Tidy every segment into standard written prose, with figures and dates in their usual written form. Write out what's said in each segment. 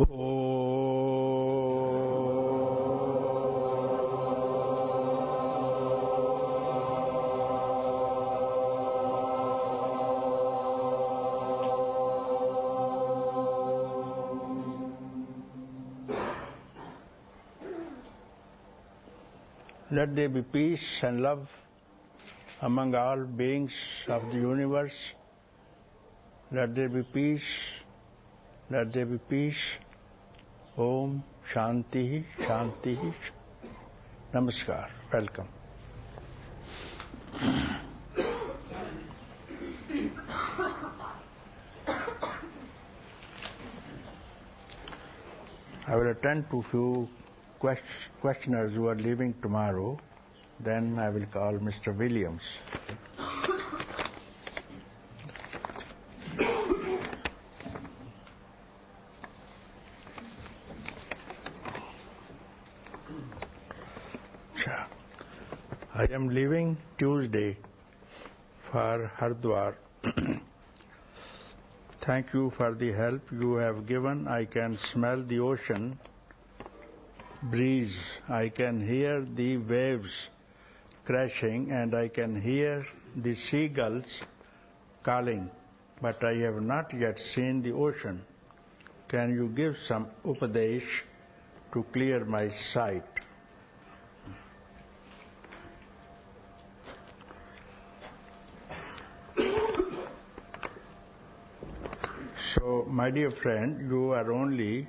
Let there be peace and love among all beings of the universe. Let there be peace. Let there be peace. Om Shanti Shanti. Namaskar. Welcome. I will attend to few questioners who are leaving tomorrow. Then I will call Mr. Williams. I am leaving Tuesday for Haridwar. Thank you for the help you have given. I can smell the ocean breeze. I can hear the waves crashing and I can hear the seagulls calling, but I have not yet seen the ocean. Can you give some upadesh to clear my sight? So, my dear friend, you are only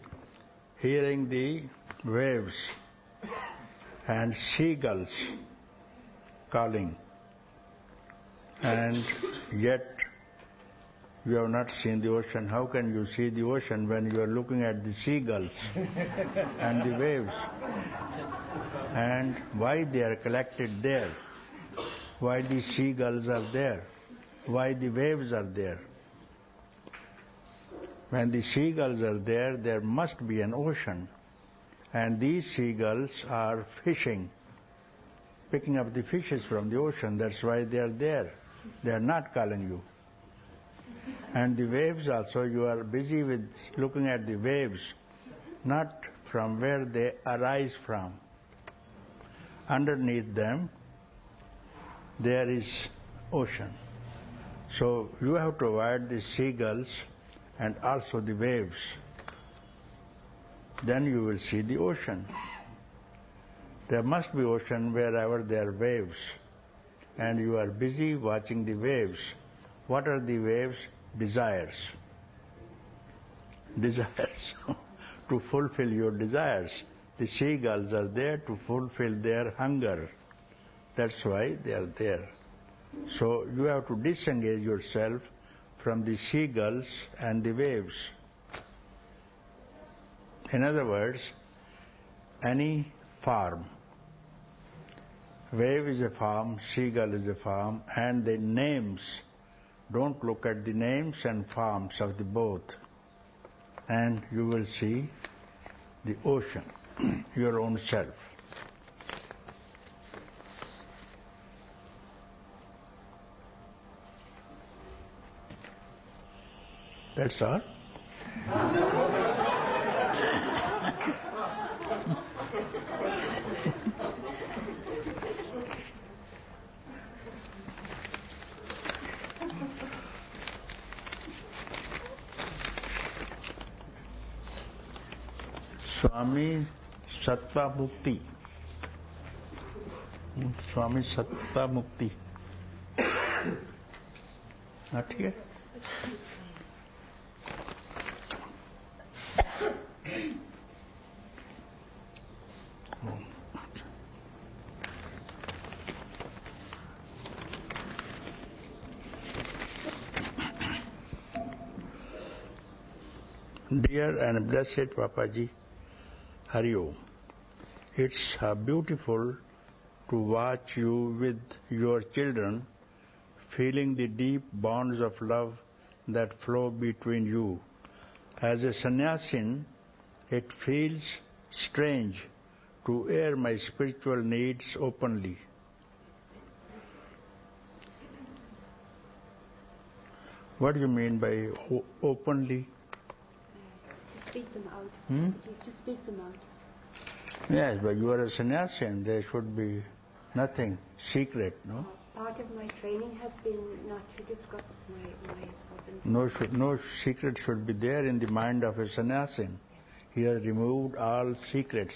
hearing the waves and seagulls calling, and yet you have not seen the ocean. How can you see the ocean when you are looking at the seagulls and the waves? And why they are collected there? Why the seagulls are there? Why the waves are there? When the seagulls are there, there must be an ocean. And these seagulls are fishing, picking up the fishes from the ocean. That's why they are there. They are not calling you. And the waves also, you are busy with looking at the waves, not from where they arise from. Underneath them, there is ocean. So you have to avoid the seagulls and also the waves. Then you will see the ocean. There must be ocean wherever there are waves. And you are busy watching the waves. What are the waves? Desires. Desires. To fulfill your desires. The seagulls are there to fulfill their hunger. That's why they are there. So you have to disengage yourself from the seagulls and the waves. In other words, any form. Wave is a form, seagull is a form, and the names. Don't look at the names and forms of the both. And you will see the ocean, your own self. That's all. Swami Sattva Mukti. Swami Sattva Mukti. Not here? Dear and blessed Papaji, Hari Om. It's beautiful to watch you with your children, feeling the deep bonds of love that flow between you. As a sannyasin, it feels strange to air my spiritual needs openly. What do you mean by openly? speak them out. To speak them out. Yes, but you are a sannyasi and there should be nothing secret, no? Part of my training has been not to discuss my problems. No secret should be there in the mind of a sannyasi. He has removed all secrets,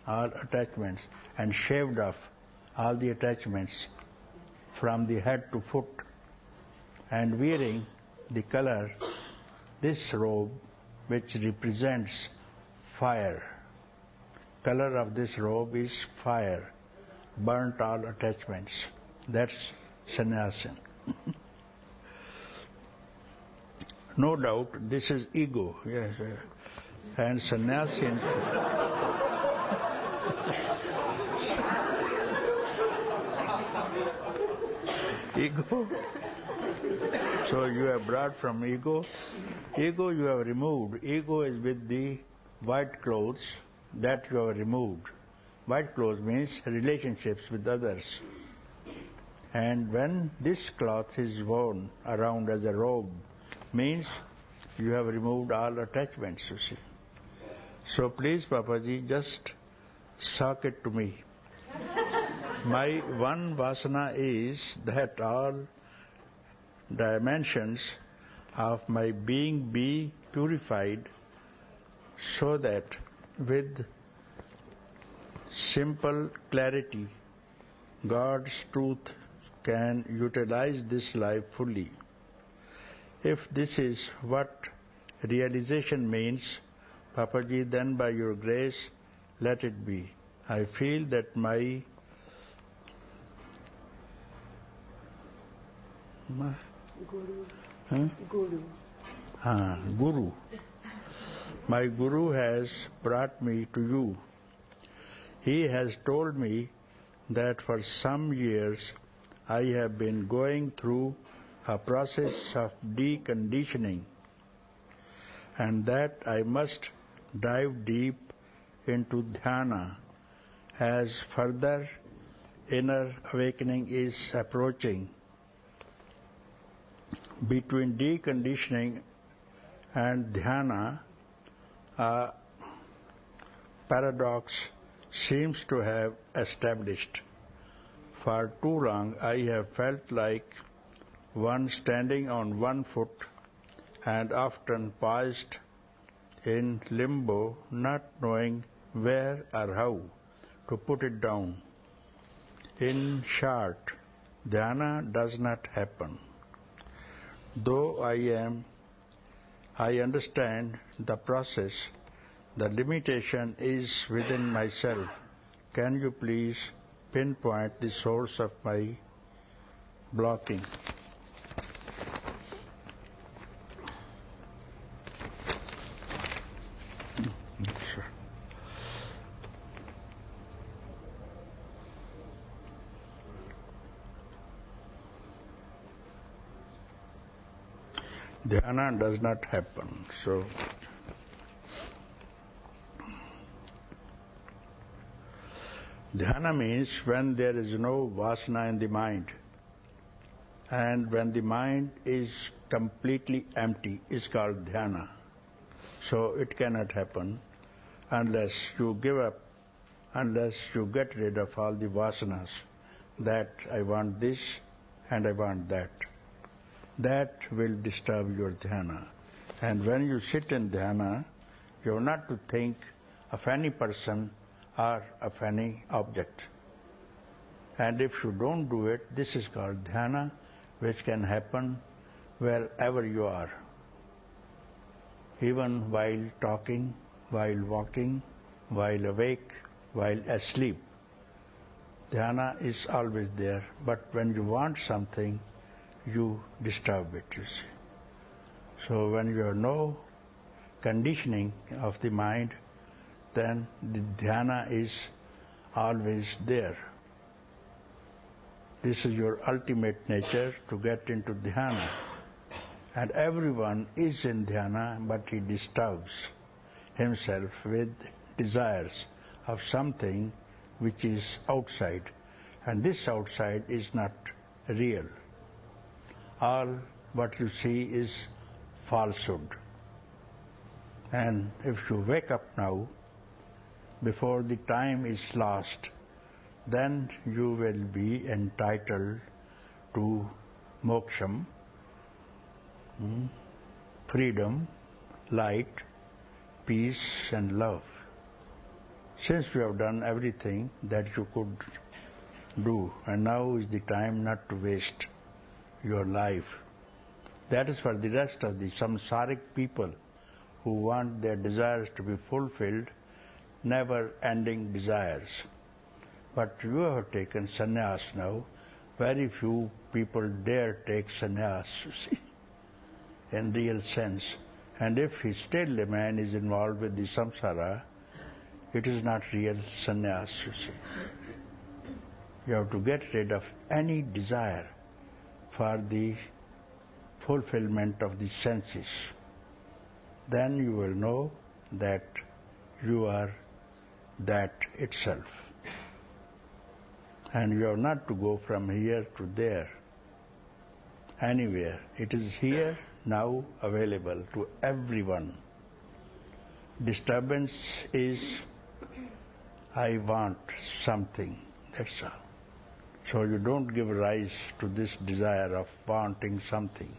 all attachments, and shaved off all the attachments from the head to foot, and wearing the color, this robe, which represents fire. Color of this robe is fire, burnt all attachments. That's sannyasa. No doubt, this is ego, yes, and sannyasi. Ego. So you have brought from ego. Ego you have removed. Ego is with the white clothes that you have removed. White clothes means relationships with others. And when this cloth is worn around as a robe, means you have removed all attachments, you see. So please, Papaji, just sock it to me. My one vasana is that all dimensions of my being be purified, so that with simple clarity God's truth can utilize this life fully. If this is what realization means, Papaji, then by your grace let it be. I feel that my Guru. Huh? Guru. Guru. My Guru has brought me to you. He has told me that for some years I have been going through a process of deconditioning, and that I must dive deep into dhyana as further inner awakening is approaching. Between deconditioning and dhyana, a paradox seems to have established. For too long I have felt like one standing on one foot and often paused in limbo, not knowing where or how to put it down. In short, dhyana does not happen. Though I understand the process, the limitation is within myself. Can you please pinpoint the source of my blocking? Sure. Dhyana does not happen. So, dhyana means when there is no vasana in the mind, and when the mind is completely empty, is called dhyana. So it cannot happen unless you give up, unless you get rid of all the vasanas, that I want this and I want that. That will disturb your dhyana. And when you sit in dhyana, you are not to think of any person or of any object. And if you don't do it, this is called dhyana, which can happen wherever you are. Even while talking, while walking, while awake, while asleep. Dhyana is always there, but when you want something, you disturb it, you see. So when you have no conditioning of the mind, then the dhyana is always there. This is your ultimate nature, to get into dhyana. And everyone is in dhyana, but he disturbs himself with desires of something which is outside. And this outside is not real. All what you see is falsehood. And if you wake up now, before the time is lost, then you will be entitled to moksham, freedom, light, peace and love. Since you have done everything that you could do, and now is the time not to waste your life. That is for the rest of the samsaric people who want their desires to be fulfilled, never-ending desires. But you have taken sannyas now. Very few people dare take sannyas, you see, in real sense. And if still a man is involved with the samsara, it is not real sannyas, you see. You have to get rid of any desire for the fulfillment of the senses. Then you will know that you are that itself. And you have not to go from here to there, anywhere. It is here, now, available to everyone. Disturbance is, I want something, that's all. So you don't give rise to this desire of wanting something.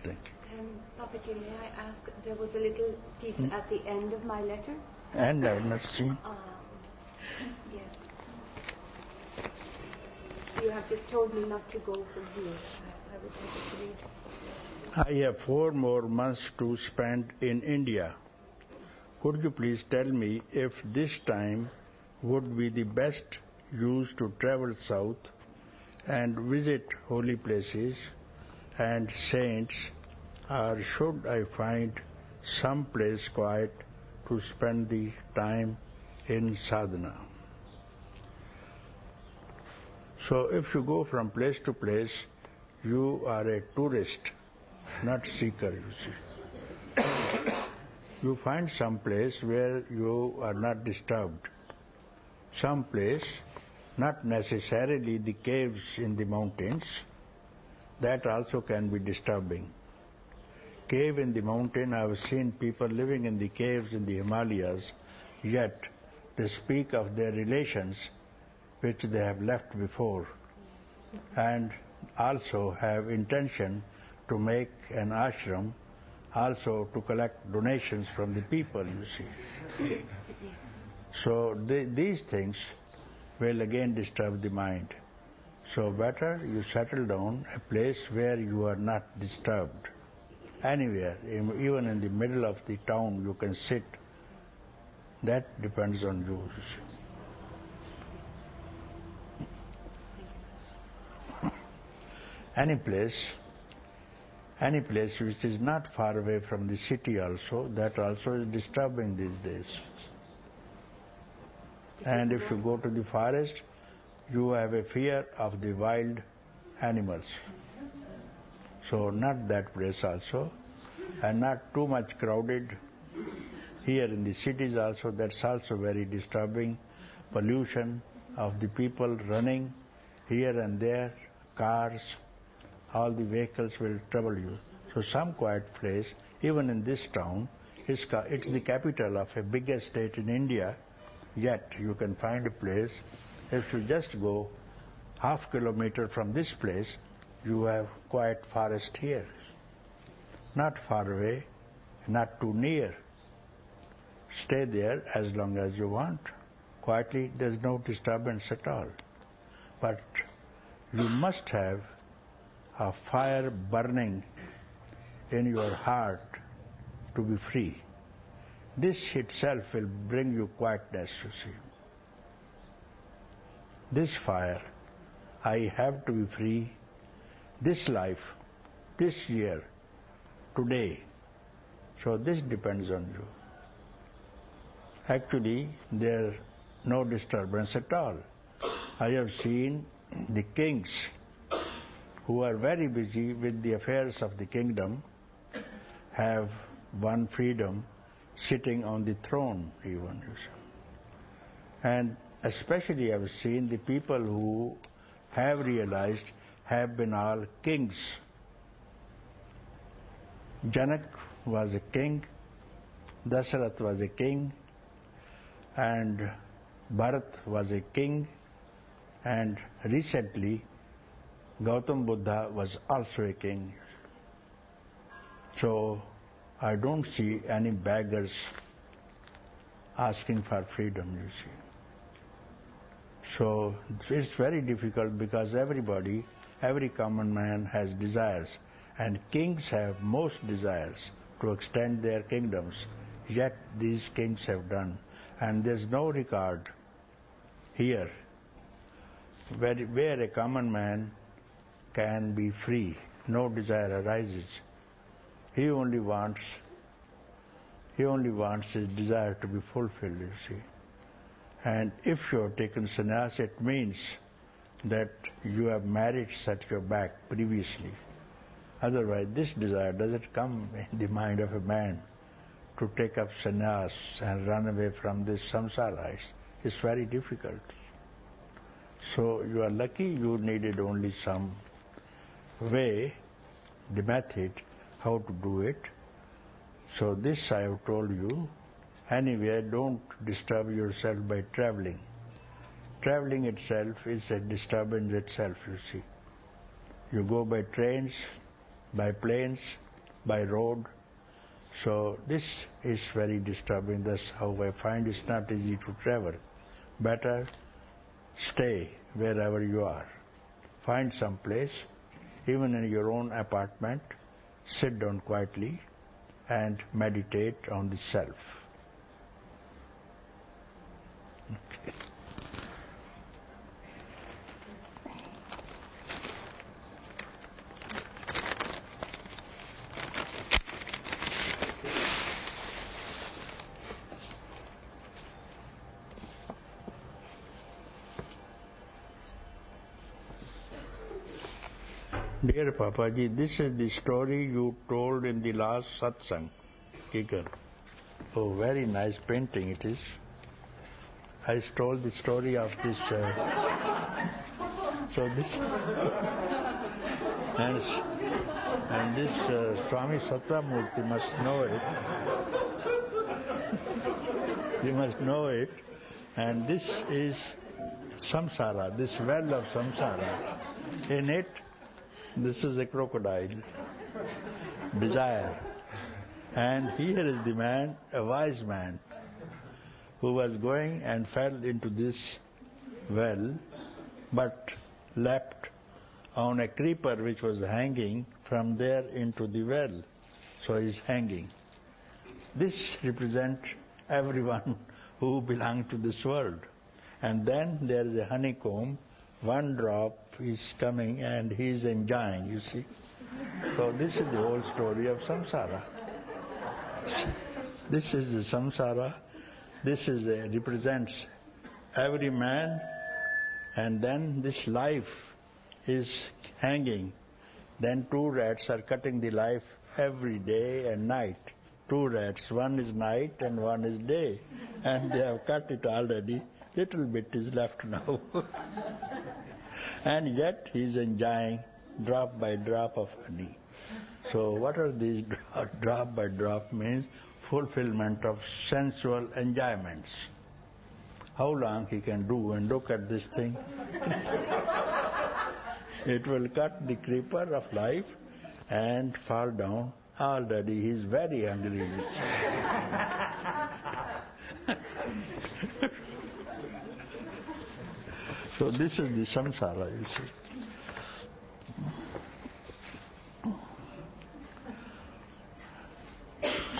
Thank you. Papaji, may I ask, there was a little piece at the end of my letter? And I have not seen. Yes. You have just told me not to go from here. I would like to read. I have 4 more months to spend in India. Could you please tell me if this time would be the best use to travel south and visit holy places and saints, or should I find some place quiet to spend the time in sadhana? So if you go from place to place, you are a tourist, not seeker, you see. You find some place where you are not disturbed. Some place, not necessarily the caves in the mountains, that also can be disturbing. Cave in the mountain, I have seen people living in the caves in the Himalayas, yet they speak of their relations which they have left before, and also have intention to make an ashram, also to collect donations from the people, you see. So these things will again disturb the mind. So better you settle down a place where you are not disturbed. Anywhere, even in the middle of the town, you can sit. That depends on you. Any place which is not far away from the city also, that also is disturbing these days. And if you go to the forest, you have a fear of the wild animals. So not that place also, and not too much crowded. Here in the cities also, that's also very disturbing. Pollution of the people running here and there, cars, all the vehicles will trouble you. So some quiet place, even in this town, it's the capital of a big state in India, yet you can find a place. If you just go half kilometer from this place, you have quiet forest here. Not far away, not too near. Stay there as long as you want. Quietly, there's no disturbance at all. But you must have a fire burning in your heart to be free. This itself will bring you quietness, you see. This fire, I have to be free, this life, this year, today. So this depends on you. Actually, there's no disturbance at all. I have seen the kings who are very busy with the affairs of the kingdom have one freedom, sitting on the throne even. And especially I have seen the people who have realized have been all kings. Janak was a king, Dasarath was a king, and Bharat was a king, and recently Gautam Buddha was also a king. So I don't see any beggars asking for freedom, you see. So it's very difficult because everybody, every common man has desires, and kings have most desires to extend their kingdoms, yet these kings have done. And there's no record here where a common man can be free, no desire arises. He only wants his desire to be fulfilled, you see. And if you have taken sannyas, it means that you have merit set your back previously. Otherwise, this desire doesn't come in the mind of a man to take up sannyas and run away from this samsara. It's very difficult. So you are lucky you needed only some way, the method, how to do it. So this I have told you. Anyway, don't disturb yourself by traveling. Traveling itself is a disturbance itself, you see. You go by trains, by planes, by road. So this is very disturbing. That's how I find it's not easy to travel. Better stay wherever you are. Find some place, even in your own apartment, sit down quietly and meditate on the self. Okay. Dear Papaji, this is the story you told in the last satsang, Kikar. Oh, very nice painting it is. I stole the story of this. So this and this Swami Satramurti must know it. You must know it. And this is samsara, this well of samsara. In it, this is a crocodile, desire. And here is the man, a wise man, who was going and fell into this well, but leapt on a creeper which was hanging from there into the well. So he is hanging. This represents everyone who belongs to this world. And then there is a honeycomb, one drop is coming and he is enjoying, you see. So this is the whole story of samsara. This is the samsara. This is represents every man, and then this life is hanging. Then two rats are cutting the life every day and night. Two rats, one is night and one is day. And they have cut it already. Little bit is left now. And yet he is enjoying drop by drop of honey. So what are these drop by drop means? Fulfillment of sensual enjoyments. How long he can do, and look at this thing. It will cut the creeper of life and fall down. Already he is very hungry. So this is the samsara, you see.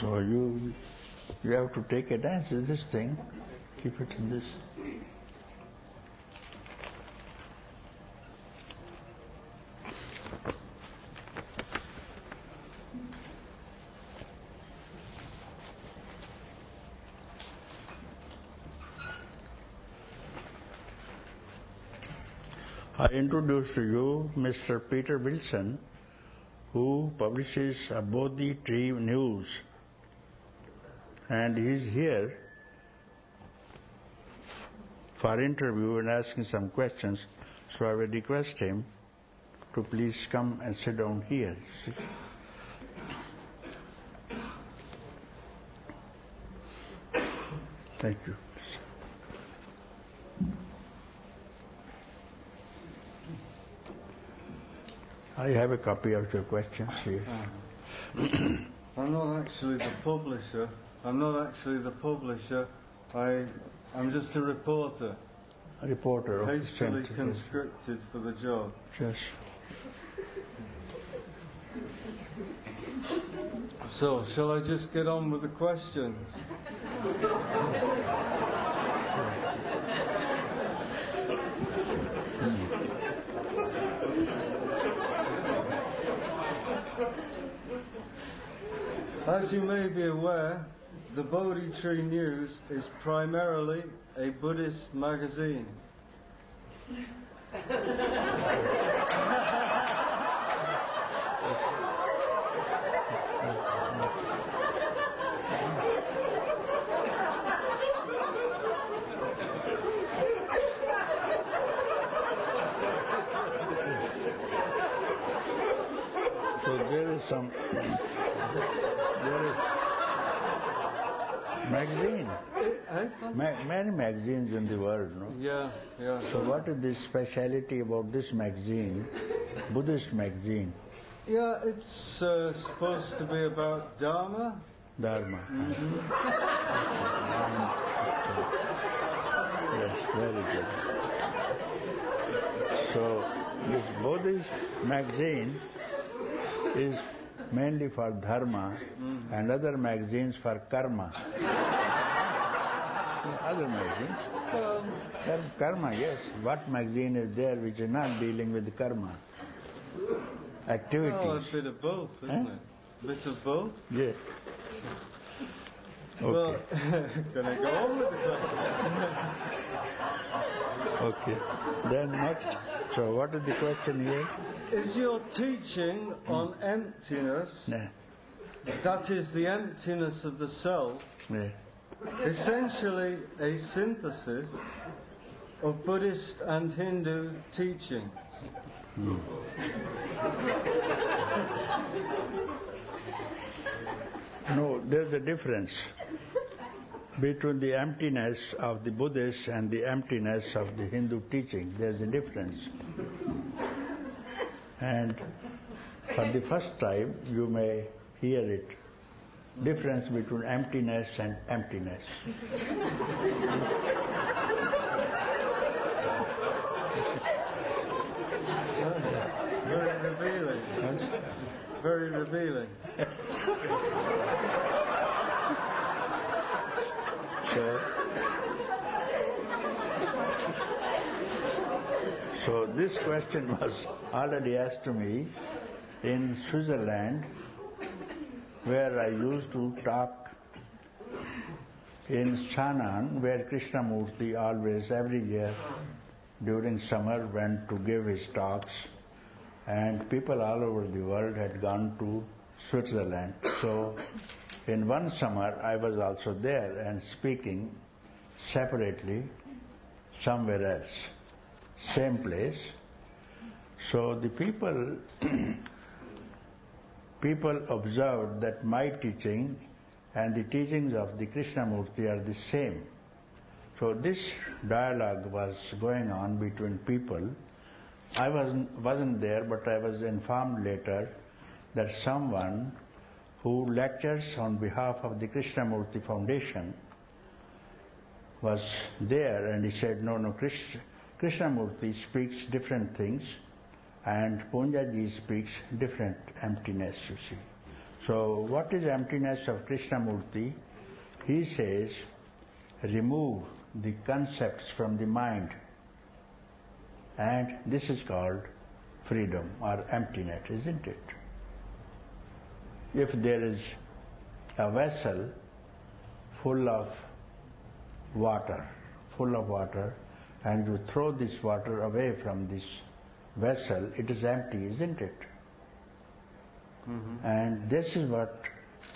So you have to take a dance with this thing, keep it in this. I introduce to you Mr. Peter Wilson, who publishes a Bodhi Tree News. And he is here for interview and asking some questions. So I will request him to please come and sit down here. Thank you. I have a copy of your questions here. I'm not actually the publisher. I'm just a reporter. A reporter of hastily the conscripted for the job. Yes. So, shall I just get on with the questions? As you may be aware, the Bodhi Tree News is primarily a Buddhist magazine. So there is magazine, many magazines in the world, no? Yeah. So what is the speciality about this magazine, Buddhist magazine? Yeah, it's supposed to be about Dharma. Dharma. Mm-hmm. Yes, very good. So this Buddhist magazine is mainly for dharma, and other magazines for karma. Other magazines. Karma, yes. What magazine is there which is not dealing with karma? Activities. Oh, a bit of both, isn't it? A bit of both? Yes. Okay. Well, can I go on with the question? Okay. Then next. So what is the question here? Is your teaching on emptiness, Yeah. that is the emptiness of the self, Yeah. essentially a synthesis of Buddhist and Hindu teaching? No, there's a difference between the emptiness of the Buddhists and the emptiness of the Hindu teaching. There's a difference. And for the first time, you may hear it. Difference between emptiness and emptiness. Very revealing. Very revealing. So this question was already asked to me in Switzerland, where I used to talk in Shannon, where Krishnamurti always, every year during summer, went to give his talks, and people all over the world had gone to Switzerland. So in one summer I was also there and speaking separately somewhere else, same place. So the people observed that my teaching and the teachings of the Krishnamurti are the same. So this dialogue was going on between people. I wasn't there, but I was informed later that someone who lectures on behalf of the Krishnamurti Foundation was there, and he said, no, Krishnamurti speaks different things, and Poonja speaks different emptiness, you see. So what is emptiness of Krishnamurti? He says, remove the concepts from the mind, and this is called freedom or emptiness, isn't it? If there is a vessel full of water, and you throw this water away from this vessel, it is empty, isn't it? Mm-hmm. And this is what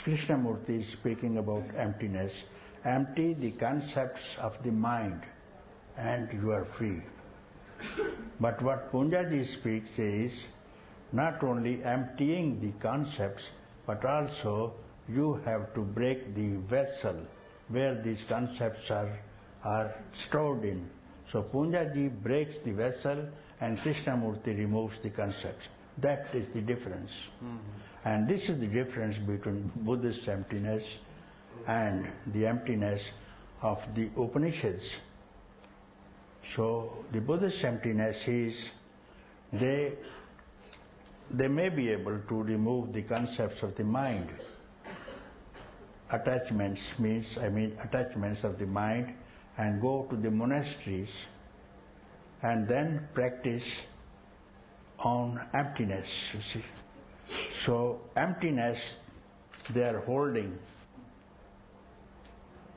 Krishnamurti is speaking about emptiness. Empty the concepts of the mind, and you are free. But what Poonja speaks is not only emptying the concepts, but also you have to break the vessel where these concepts are stored in. So Poonja ji breaks the vessel and Krishnamurti removes the concepts. That is the difference. And this is the difference between Buddhist emptiness and the emptiness of the Upanishads. So the Buddhist emptiness is they may be able to remove the concepts of the mind. Attachments of the mind, and go to the monasteries and then practice on emptiness, you see. So emptiness they are holding,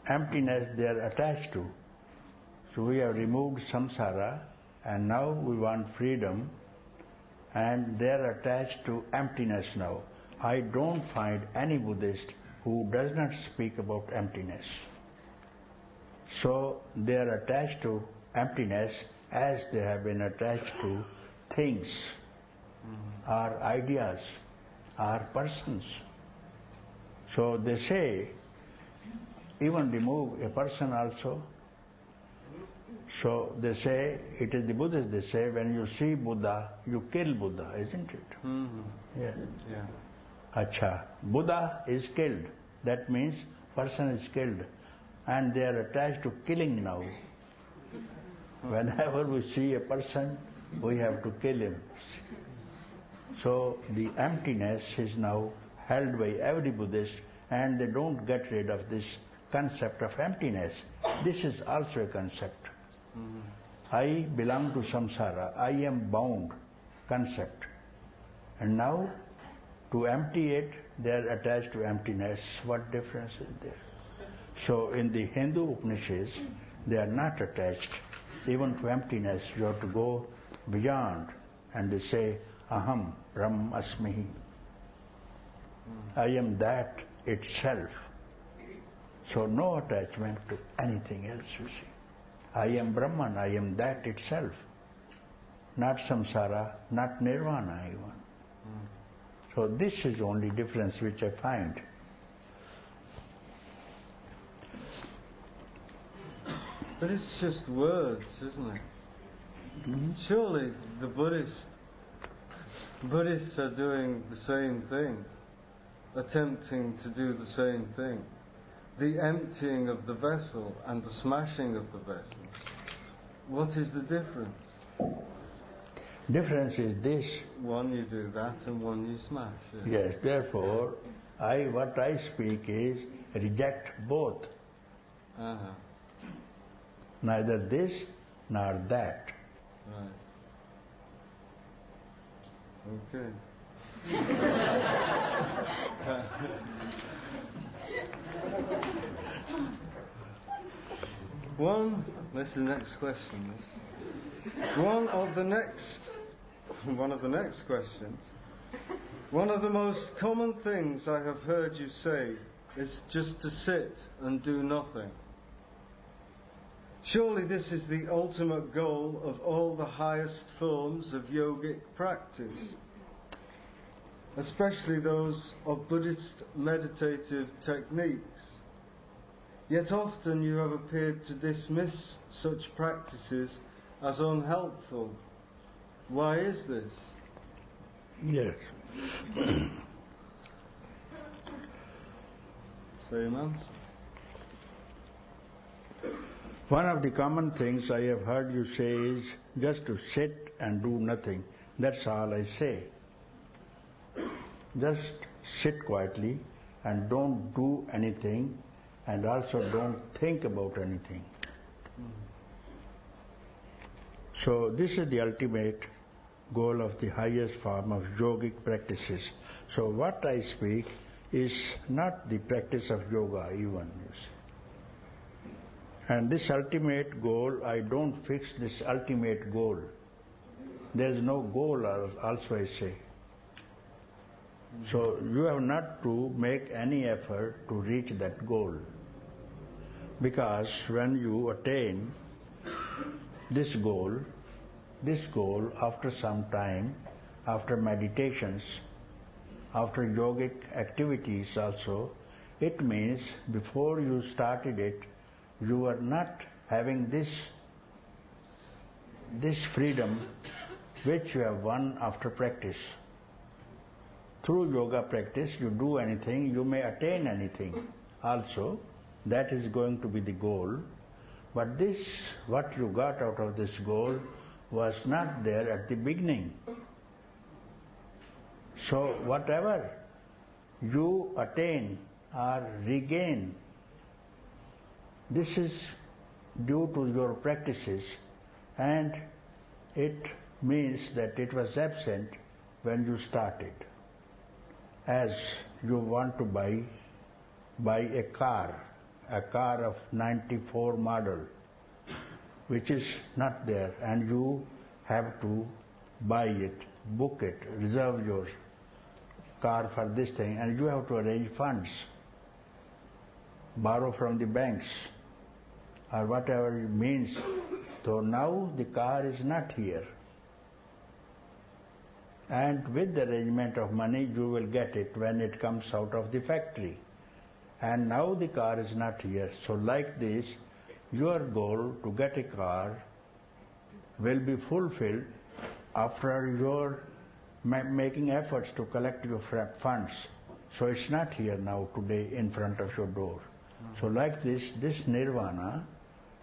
emptiness they are attached to. So we have removed samsara and now we want freedom, and they are attached to emptiness now. I don't find any Buddhist who does not speak about emptiness. So they are attached to emptiness as they have been attached to things, or ideas, or persons. So they say, even remove a person also. So they say, it is the Buddhists, they say, when you see Buddha, you kill Buddha, isn't it? Yeah. Acha, Buddha is killed. That means person is killed. And they are attached to killing now. Whenever we see a person, we have to kill him. So the emptiness is now held by every Buddhist, and they don't get rid of this concept of emptiness. This is also a concept. I belong to samsara, I am bound concept. And now to empty it, they are attached to emptiness. What difference is there? So in the Hindu Upanishads, they are not attached even to emptiness. You have to go beyond, and they say, Aham Brahm Asmi. I am that itself. So no attachment to anything else, you see. I am Brahman, I am that itself. Not samsara, not nirvana even. So this is the only difference which I find. But it's just words, isn't it? Surely the Buddhists are doing the same thing, attempting to do the same thing. The emptying of the vessel and the smashing of the vessel. What is the difference? Difference is this. One you do that and one you smash. Yes, therefore, what I speak is reject both. Neither this nor that. Right. Okay. This is the next question. One of the next questions. One of the most common things I have heard you say is just to sit and do nothing. Surely this is the ultimate goal of all the highest forms of yogic practice, especially those of Buddhist meditative techniques. Yet often you have appeared to dismiss such practices as unhelpful. Why is this? Yes. Same answer. One of the common things I have heard you say is just to sit and do nothing. That's all I say. Just sit quietly and don't do anything, and also don't think about anything. So this is the ultimate goal of the highest form of yogic practices. So what I speak is not the practice of yoga even. And this ultimate goal, I don't fix this ultimate goal. There is no goal also, I say. So you have not to make any effort to reach that goal. Because when you attain this goal after some time, after meditations, after yogic activities also, it means before you started it, you were not having this freedom which you have won after practice. Through yoga practice, you do anything, you may attain anything. Also, that is going to be the goal. But this, what you got out of this goal, was not there at the beginning. So whatever you attain or regain, this is due to your practices, and it means that it was absent when you started. As you want to buy a car of 94 model, which is not there, and you have to buy it, book it, reserve your car for this thing, and you have to arrange funds, borrow from the banks, or whatever it means. So now the car is not here. And with the arrangement of money, you will get it when it comes out of the factory. And now the car is not here. So like this, your goal to get a car will be fulfilled after your making efforts to collect your funds. So it's not here now today in front of your door. So like this nirvana,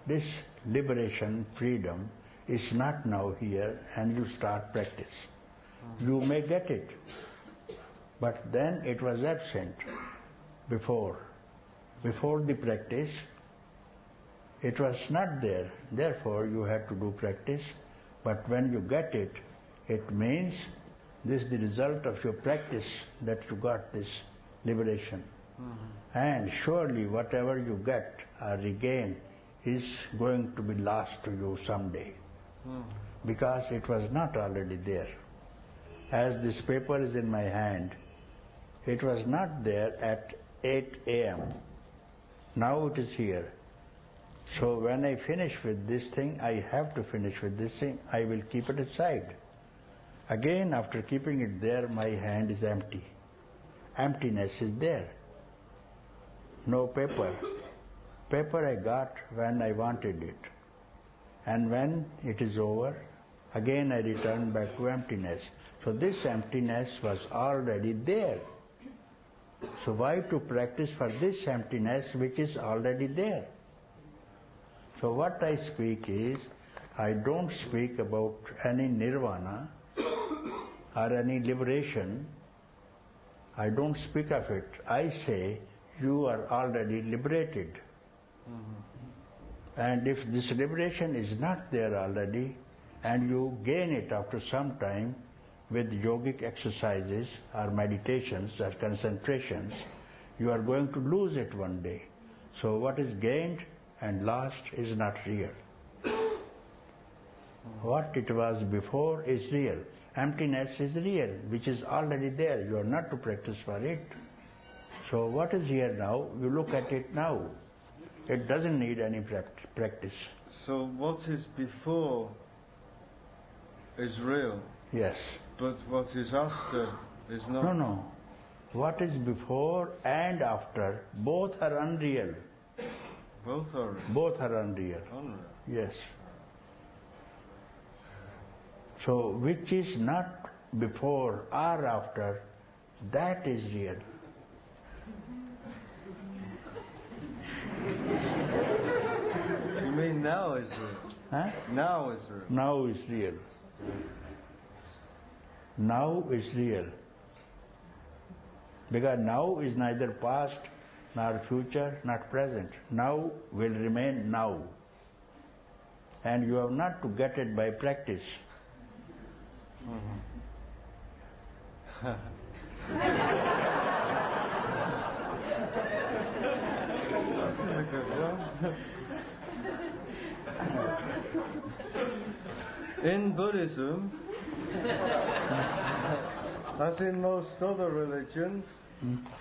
this liberation, freedom is not now here, and you start practice. You may get it, but then it was absent before. Before the practice, it was not there. Therefore, you had to do practice. But when you get it, it means this is the result of your practice that you got this liberation. And surely whatever you get or regain is going to be lost to you someday, because it was not already there. As this paper is in my hand, it was not there at 8 a.m. Now it is here. So when I finish with this thing, I have to finish with this thing. I will keep it aside. Again, after keeping it there, my hand is empty. Emptiness is there. No paper. Paper I got when I wanted it. And when it is over, again I return back to emptiness. So this emptiness was already there. So why to practice for this emptiness which is already there? So what I speak is, I don't speak about any nirvana or any liberation. I don't speak of it. I say you are already liberated. And if this liberation is not there already, and you gain it after some time with yogic exercises or meditations or concentrations, you are going to lose it one day. So what is gained and lost is not real. What it was before is real. Emptiness is real, which is already there. You are not to practice for it. So what is here now, you look at it now. It doesn't need any practice. So what is before is real? Yes. But what is after is not? No. What is before and after, both are unreal. Both are real? Both are unreal. Unreal. Yes. So which is not before or after, that is real. You mean now is real? Huh? Now is real. Now is real. Now is real. Because now is neither past, nor future, nor present. Now will remain now. And you have not to get it by practice. This is a good one. In Buddhism, as in most other religions,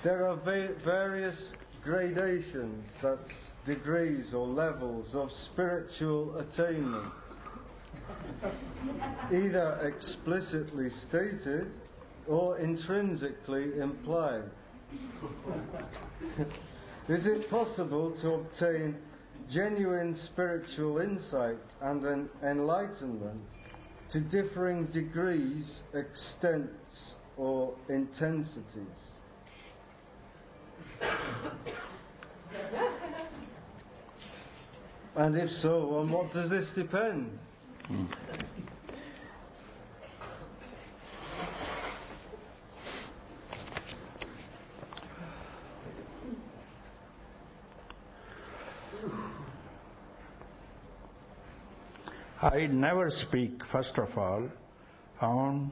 there are various gradations, that's degrees or levels of spiritual attainment, either explicitly stated or intrinsically implied. Is it possible to obtain genuine spiritual insight and enlightenment to differing degrees, extents, or intensities? And if so, on what does this depend? I never speak, first of all, on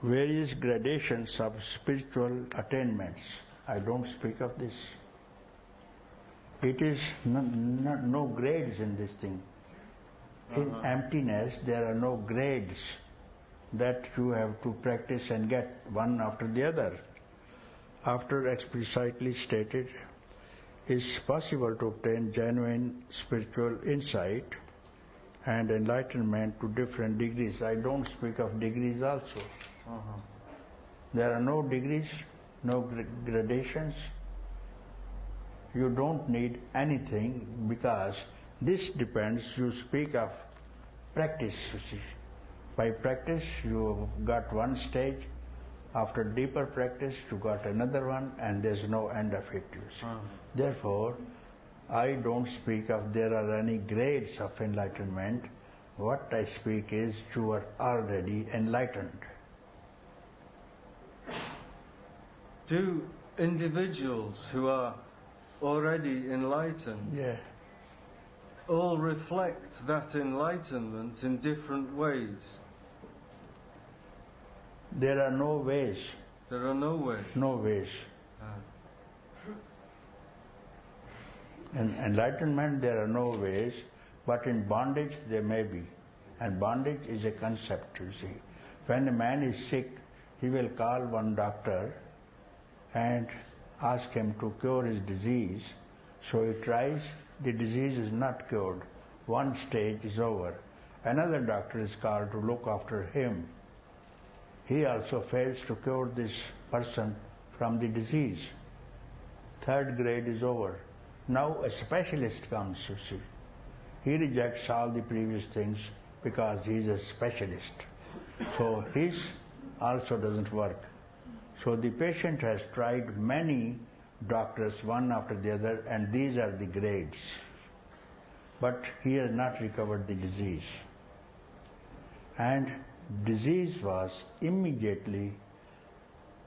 various gradations of spiritual attainments. I don't speak of this. It is no grades in this thing. In emptiness, there are no grades that you have to practice and get one after the other. After explicitly stated, it's possible to obtain genuine spiritual insight and enlightenment to different degrees. I don't speak of degrees also. There are no degrees, no gradations. You don't need anything because this depends, you speak of practice, you see. By practice you got one stage, after deeper practice you got another one, and there's no end of it, you see. Therefore, I don't speak of there are any grades of enlightenment. What I speak is you are already enlightened. Do individuals who are already enlightened all reflect that enlightenment in different ways? There are no ways. There are no ways. No ways. In enlightenment there are no ways, but in bondage there may be. And bondage is a concept, you see. When a man is sick, he will call one doctor and ask him to cure his disease. So he tries, the disease is not cured. One stage is over. Another doctor is called to look after him. He also fails to cure this person from the disease. Third grade is over. Now a specialist comes, you see. He rejects all the previous things because he is a specialist. So his also doesn't work. So the patient has tried many doctors, one after the other, and these are the grades. But he has not recovered the disease. And disease was immediately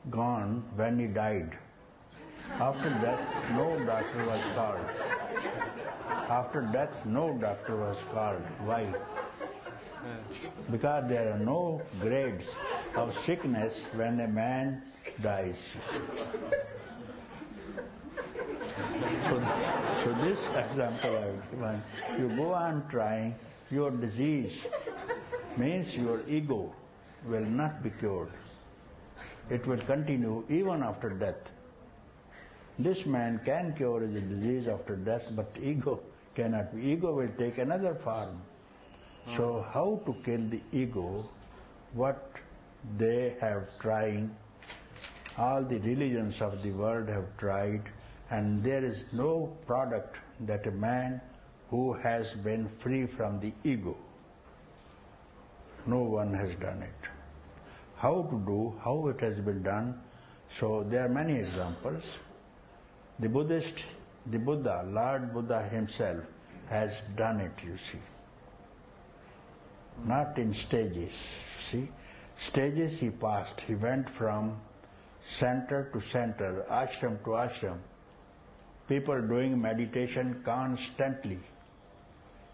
gone when he died. After death, no doctor was called. After death, no doctor was called. Why? Because there are no grades of sickness when a man dies. So this example I have given, you go on trying, your disease means your ego will not be cured. It will continue even after death. This man can cure his disease after death, but ego cannot be. Ego will take another form. So how to kill the ego? What they have tried, all the religions of the world have tried, and there is no product that a man who has been free from the ego. No one has done it. How to do, how it has been done? So there are many examples. The Buddha, Lord Buddha himself has done it, you see. Not in stages, see. Stages he passed. He went from center to center, ashram to ashram. People doing meditation constantly.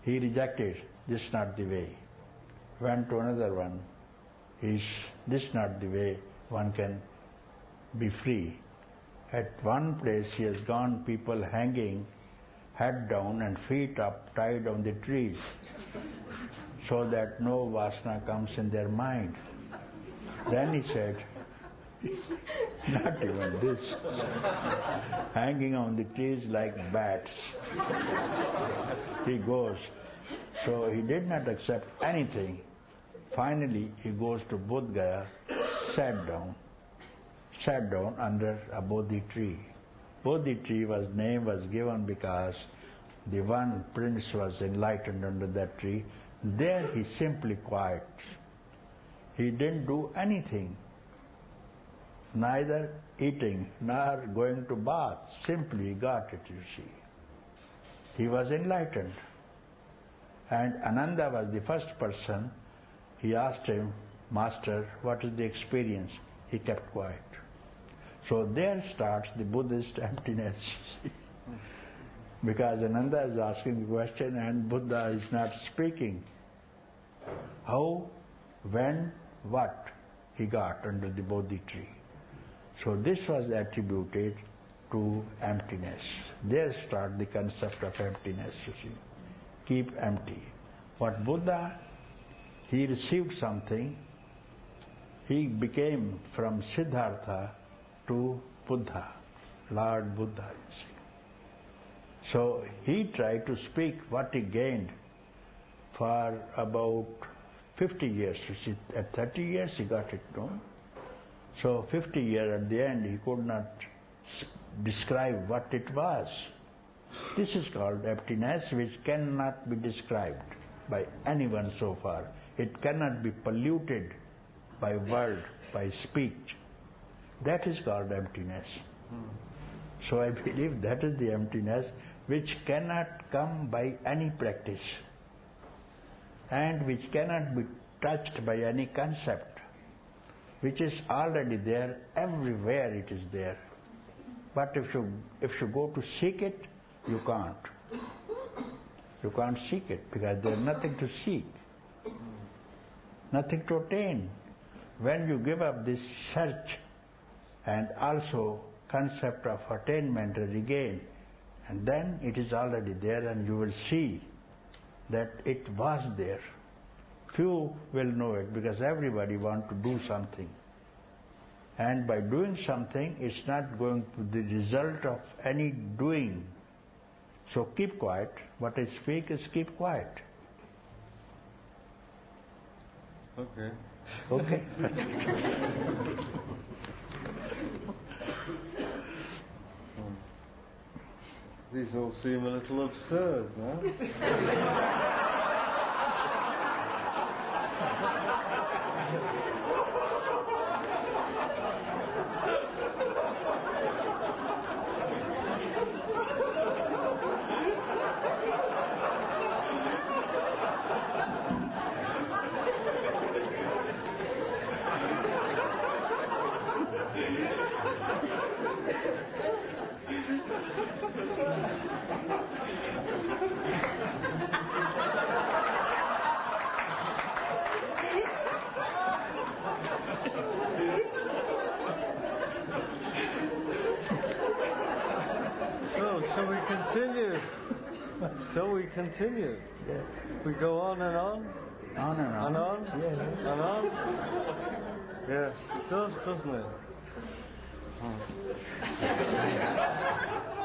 He rejected, this is not the way. Went to another one. This is not the way one can be free. At one place he has gone, people hanging, head down and feet up, tied on the trees, so that no vasana comes in their mind. Then he said, not even this, hanging on the trees like bats. He goes. So he did not accept anything. Finally he goes to Bodh Gaya, sat down under a Bodhi tree. Bodhi tree name was given because the one prince was enlightened under that tree. There he simply quiet. He didn't do anything, neither eating nor going to bath. Simply he got it, you see. He was enlightened. And Ananda was the first person. He asked him, Master, what is the experience? He kept quiet. So there starts the Buddhist emptiness, you see. Because Ananda is asking the question and Buddha is not speaking. How, when, what he got under the Bodhi tree. So this was attributed to emptiness. There starts the concept of emptiness, you see. Keep empty. What Buddha, he received something, he became from Siddhartha to Buddha, Lord Buddha, you see. So he tried to speak what he gained for about 50 years. You see, at 30 years he got it, no? So 50 years at the end he could not describe what it was. This is called emptiness, which cannot be described by anyone so far. It cannot be polluted by word, by speech. That is called emptiness. So I believe that is the emptiness which cannot come by any practice and which cannot be touched by any concept, which is already there, everywhere it is there. But if you go to seek it, you can't. You can't seek it because there is nothing to seek, nothing to attain. When you give up this search and also concept of attainment and regain, and then it is already there and you will see that it was there. Few will know it because everybody wants to do something. And by doing something, it's not going to be the result of any doing. So keep quiet. What I speak is keep quiet. Okay. Okay? These all seem a little absurd, no? Shall we continue? Shall we continue? Yeah. We go on and on? On and on. And on? Yeah. And on? Yes, it does, doesn't it?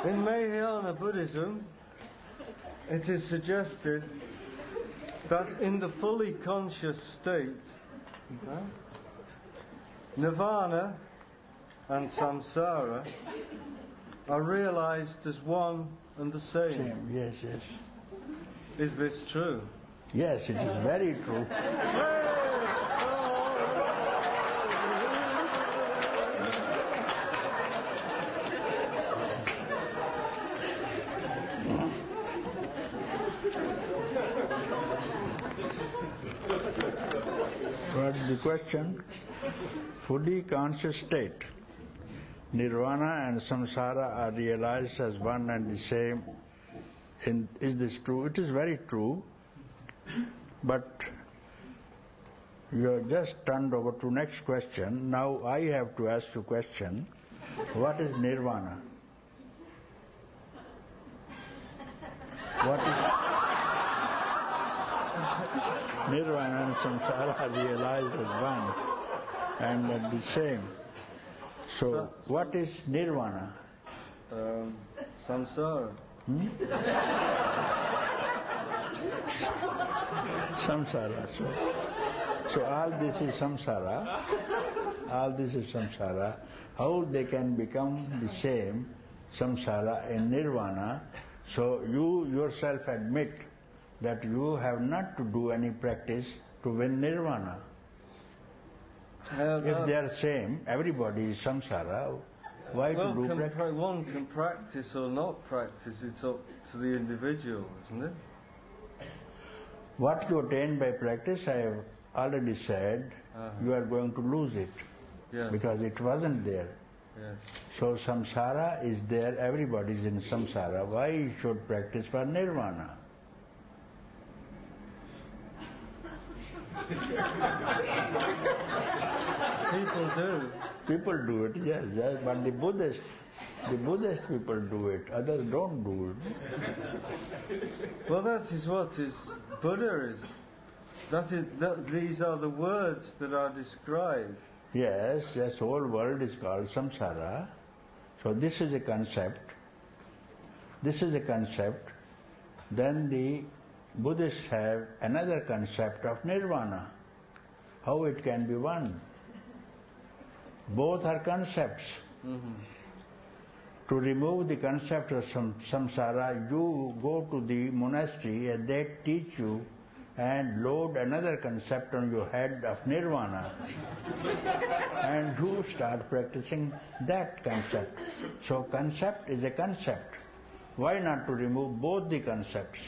In Mahayana Buddhism, it is suggested that in the fully conscious state, nirvana and samsara are realized as one and the same. Yes, yes. Is this true? Yes, it is very true. What's the question? Fully conscious state. Nirvana and samsara are realized as one and the same. Is this true? It is very true. But you have just turned over to next question. Now I have to ask you a question. What is nirvana? What is nirvana and samsara are realized as one and at the same. So what is nirvana? Samsara. Samsara. So all this is samsara. All this is samsara. How they can become the same? samsara and nirvana. So you yourself admit that you have not to do any practice to win nirvana. If they are same, everybody is samsara, why to do practice? One can practice or not practice, it's up to the individual, isn't it? What you attain by practice, I have already said, you are going to lose it. Yes. Because it wasn't there. Yes. So samsara is there, everybody is in samsara. Why you should practice for nirvana? People do. People do it, yes, but the Buddhist people do it, others don't do it. Well, that is what is Buddha is. These are the words that are described. Yes, whole world is called samsara. So this is a concept. Then the Buddhists have another concept of nirvana. How it can be one. Both are concepts. Mm-hmm. To remove the concept of samsara, you go to the monastery and they teach you and load another concept on your head of nirvana. And you start practicing that concept. So concept is a concept. Why not to remove both the concepts?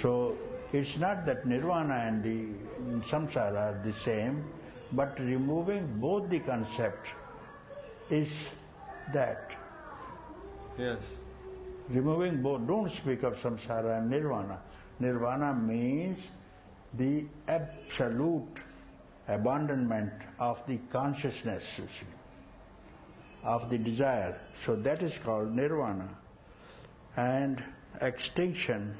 So it's not that nirvana and the samsara are the same, but removing both the concept is that. Yes. Removing both, don't speak of samsara and nirvana. Nirvana means the absolute abandonment of the consciousness, you see, of the desire. So that is called nirvana. And extinction,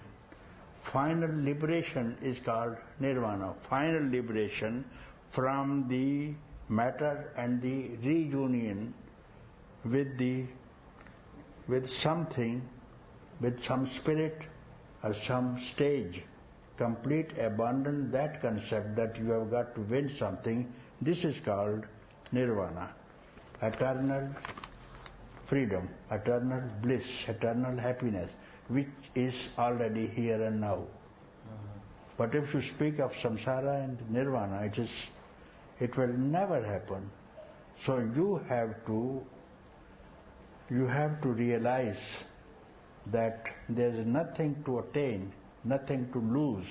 final liberation is called nirvana. Final liberation from the matter and the reunion with something, with some spirit or some stage. Complete abandon that concept that you have got to win something. This is called nirvana. Eternal freedom, eternal bliss, eternal happiness, which is already here and now. But if you speak of samsara and nirvana, it will never happen. So you have to realize that there is nothing to attain, nothing to lose.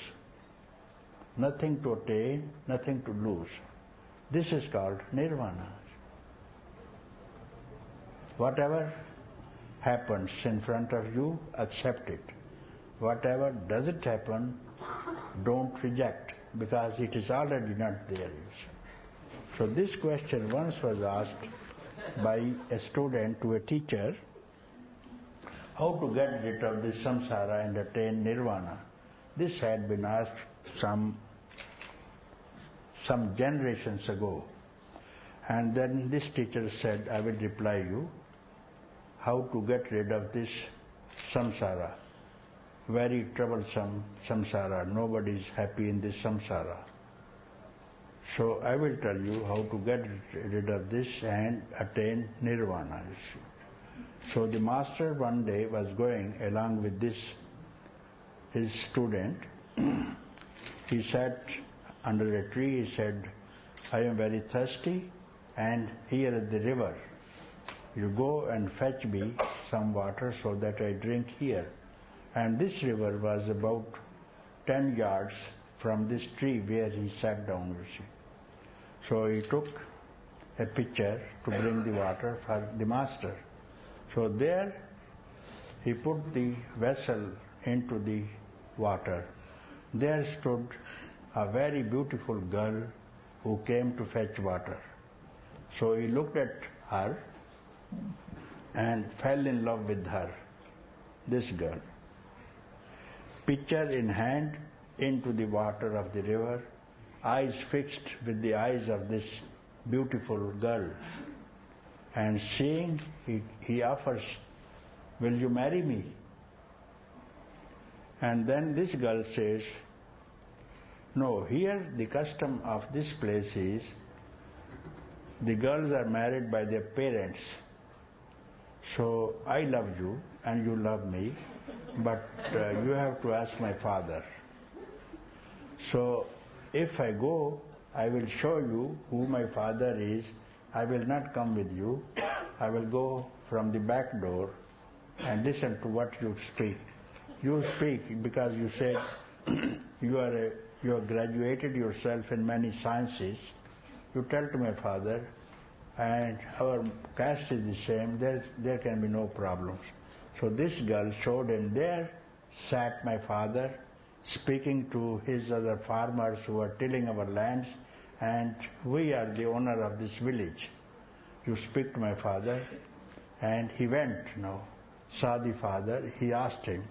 Nothing to attain, nothing to lose. This is called nirvana. Whatever happens in front of you, accept it. Whatever doesn't happen, don't reject, because it is already not there. So this question once was asked by a student to a teacher, how to get rid of this samsara and attain nirvana. This had been asked some generations ago. And then this teacher said, I will reply you how to get rid of this samsara. Very troublesome samsara. Nobody is happy in this samsara. So I will tell you how to get rid of this and attain nirvana. So the master one day was going along with his student. He sat under a tree. He said, I am very thirsty, and here at the river, you go and fetch me some water so that I drink here. And this river was about 10 yards from this tree where he sat down, you see. So he took a pitcher to bring the water for the master. So there he put the vessel into the water. There stood a very beautiful girl who came to fetch water. So he looked at her and fell in love with her, this girl. Pitcher in hand into the water of the river, eyes fixed with the eyes of this beautiful girl. And seeing, he offers, will you marry me? And then this girl says, no, here the custom of this place is, the girls are married by their parents. So I love you and you love me, but you have to ask my father. So if I go, I will show you who my father is. I will not come with you. I will go from the back door and listen to what you speak. You speak because you said you have graduated yourself in many sciences. You tell to my father, and our caste is the same, there can be no problems. So this girl showed him, there sat my father speaking to his other farmers who are tilling our lands, and we are the owner of this village. You speak to my father. And he went, saw the father. He asked him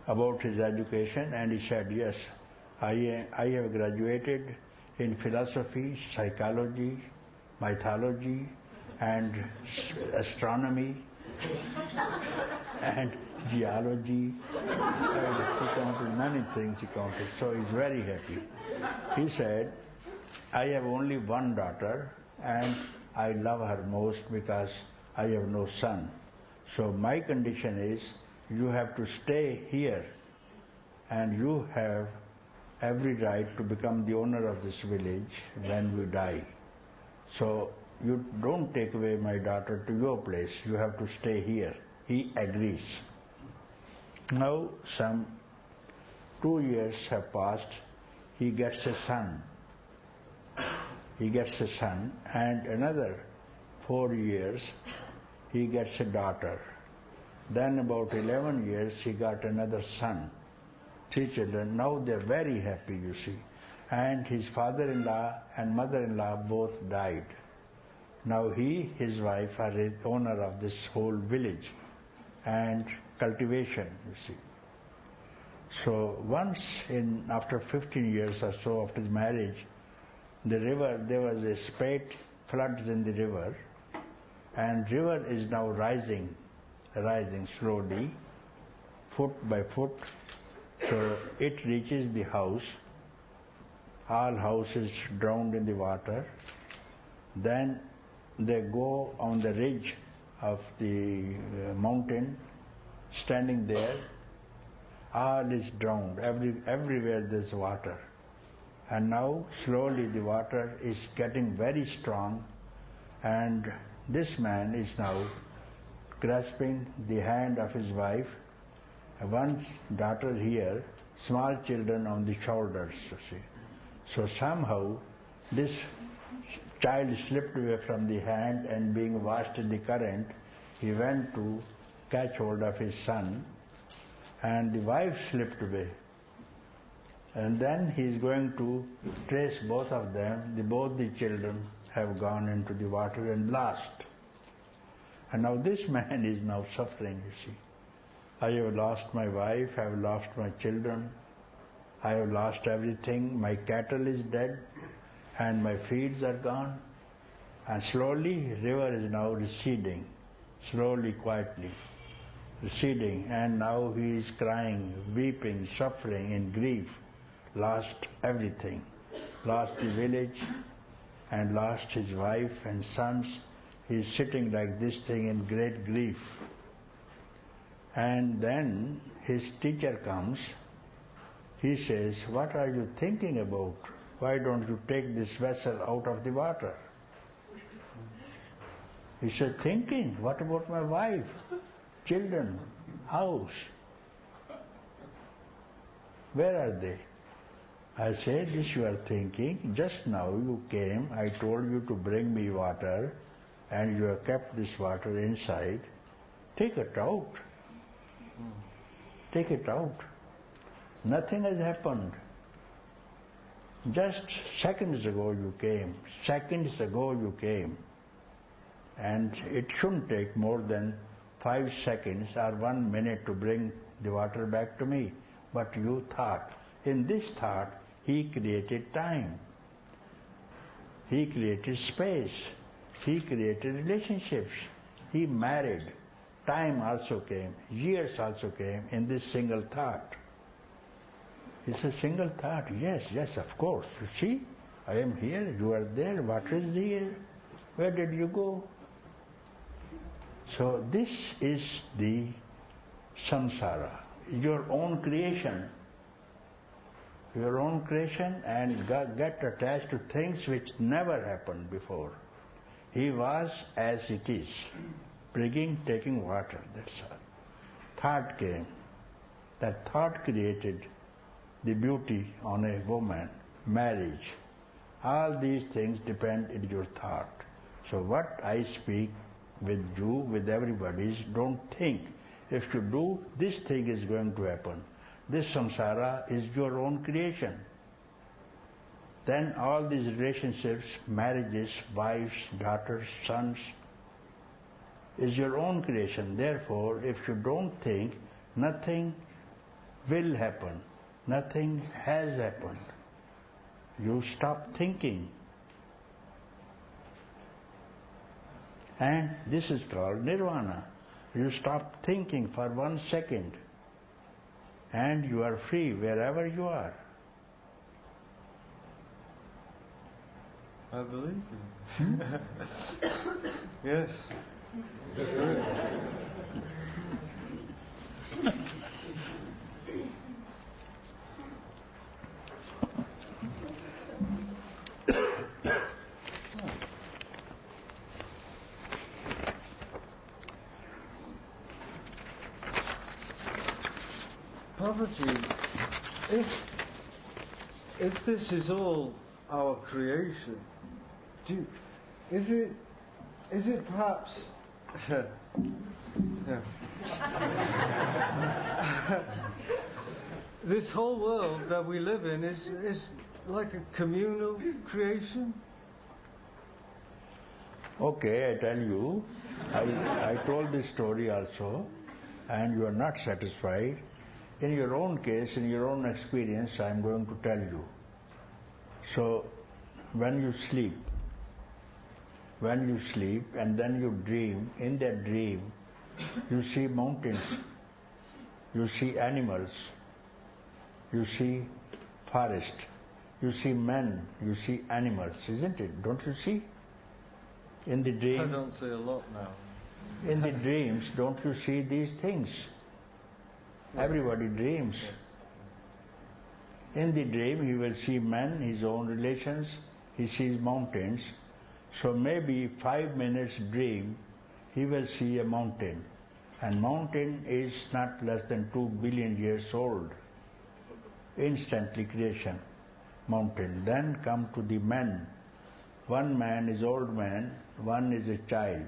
about his education, and he said, yes, I have graduated in philosophy, psychology, mythology, and astronomy, and geology. He counted many things, so he's very happy. He said, I have only one daughter, and I love her most because I have no son. So my condition is, you have to stay here, and you have every right to become the owner of this village when we die. So you don't take away my daughter to your place, you have to stay here. He agrees. Now some 2 years have passed. He gets a son. And another 4 years he gets a daughter. Then about 11 years he got another son. 3 children. Now they're very happy, you see. And his father-in-law and mother-in-law both died. Now his wife are the owner of this whole village and cultivation, you see. So once after 15 years or so after the marriage, the river, there was a spate, floods in the river, and river is now rising slowly, foot by foot. So it reaches the house. All houses drowned in the water. Then they go on the ridge of the mountain, standing there. All is drowned. Everywhere there's water. And now slowly the water is getting very strong, and this man is now grasping the hand of his wife, one daughter here, small children on the shoulders, you see. So somehow this child slipped away from the hand, and being washed in the current, he went to catch hold of his son, and the wife slipped away. And then he is going to trace both of them. Both the children have gone into the water and lost. And now this man is now suffering, you see. I have lost my wife, I have lost my children, I have lost everything. My cattle is dead, and my fields are gone. And slowly, river is now receding, slowly, quietly receding. And now he is crying, weeping, suffering in grief. Lost everything, lost the village and lost his wife and sons. He is sitting like this thing in great grief. And then his teacher comes. He says, what are you thinking about? Why don't you take this vessel out of the water? He said, thinking, what about my wife, children, house? Where are they? I say, this you are thinking. Just now you came, I told you to bring me water, and you have kept this water inside. Take it out. Take it out. Nothing has happened. Just seconds ago you came. Seconds ago you came. And it shouldn't take more than 5 seconds or 1 minute to bring the water back to me. But you thought. In this thought, he created time. He created space. He created relationships. He married. Time also came. Years also came in this single thought. It's a single thought. Yes, of course. You see, I am here, you are there, water is here. Where did you go? So this is the samsara, your own creation. Your own creation, and get attached to things which never happened before. He was as it is, bringing, taking water, that's all. Thought came. That thought created the beauty on a woman, marriage. All these things depend on your thought. So what I speak with you, with everybody, is don't think. If you do, this thing is going to happen. This samsara is your own creation. Then all these relationships, marriages, wives, daughters, sons, is your own creation. Therefore, if you don't think, nothing will happen. Nothing has happened. You stop thinking. And this is called nirvana. You stop thinking for 1 second. And you are free wherever you are. I believe you. Yes. Papaji, if this is all our creation, is it perhaps this whole world that we live in is like a communal creation? Okay, I tell you, I told this story also, and you are not satisfied. In your own case, in your own experience, I am going to tell you. So, when you sleep and then you dream, in that dream, you see mountains, you see animals, you see forest, you see men, you see animals, isn't it? Don't you see? In the dream. I don't see a lot now. In the dreams, don't you see these things? Everybody dreams. Yes. In the dream, he will see men, his own relations, he sees mountains. So maybe 5 minutes dream, he will see a mountain. And mountain is not less than 2 billion years old. Instantly creation, mountain. Then come to the men. One man is old man, one is a child.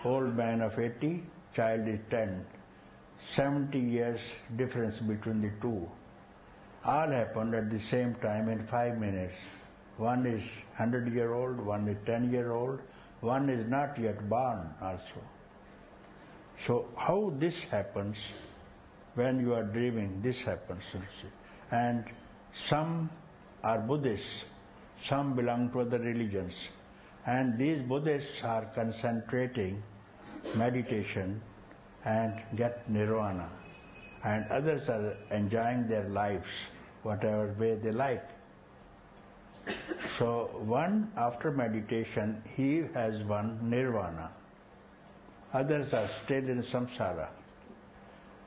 Old man of 80, child is 10. 70 years difference between the two. All happened at the same time in 5 minutes. One is 100-year-old, one is 10-year-old, one is not yet born also. So how this happens when you are dreaming, this happens. And some are Buddhists, some belong to other religions. And these Buddhists are concentrating meditation and get nirvana. And others are enjoying their lives, whatever way they like. So one, after meditation, he has won nirvana. Others are still in samsara.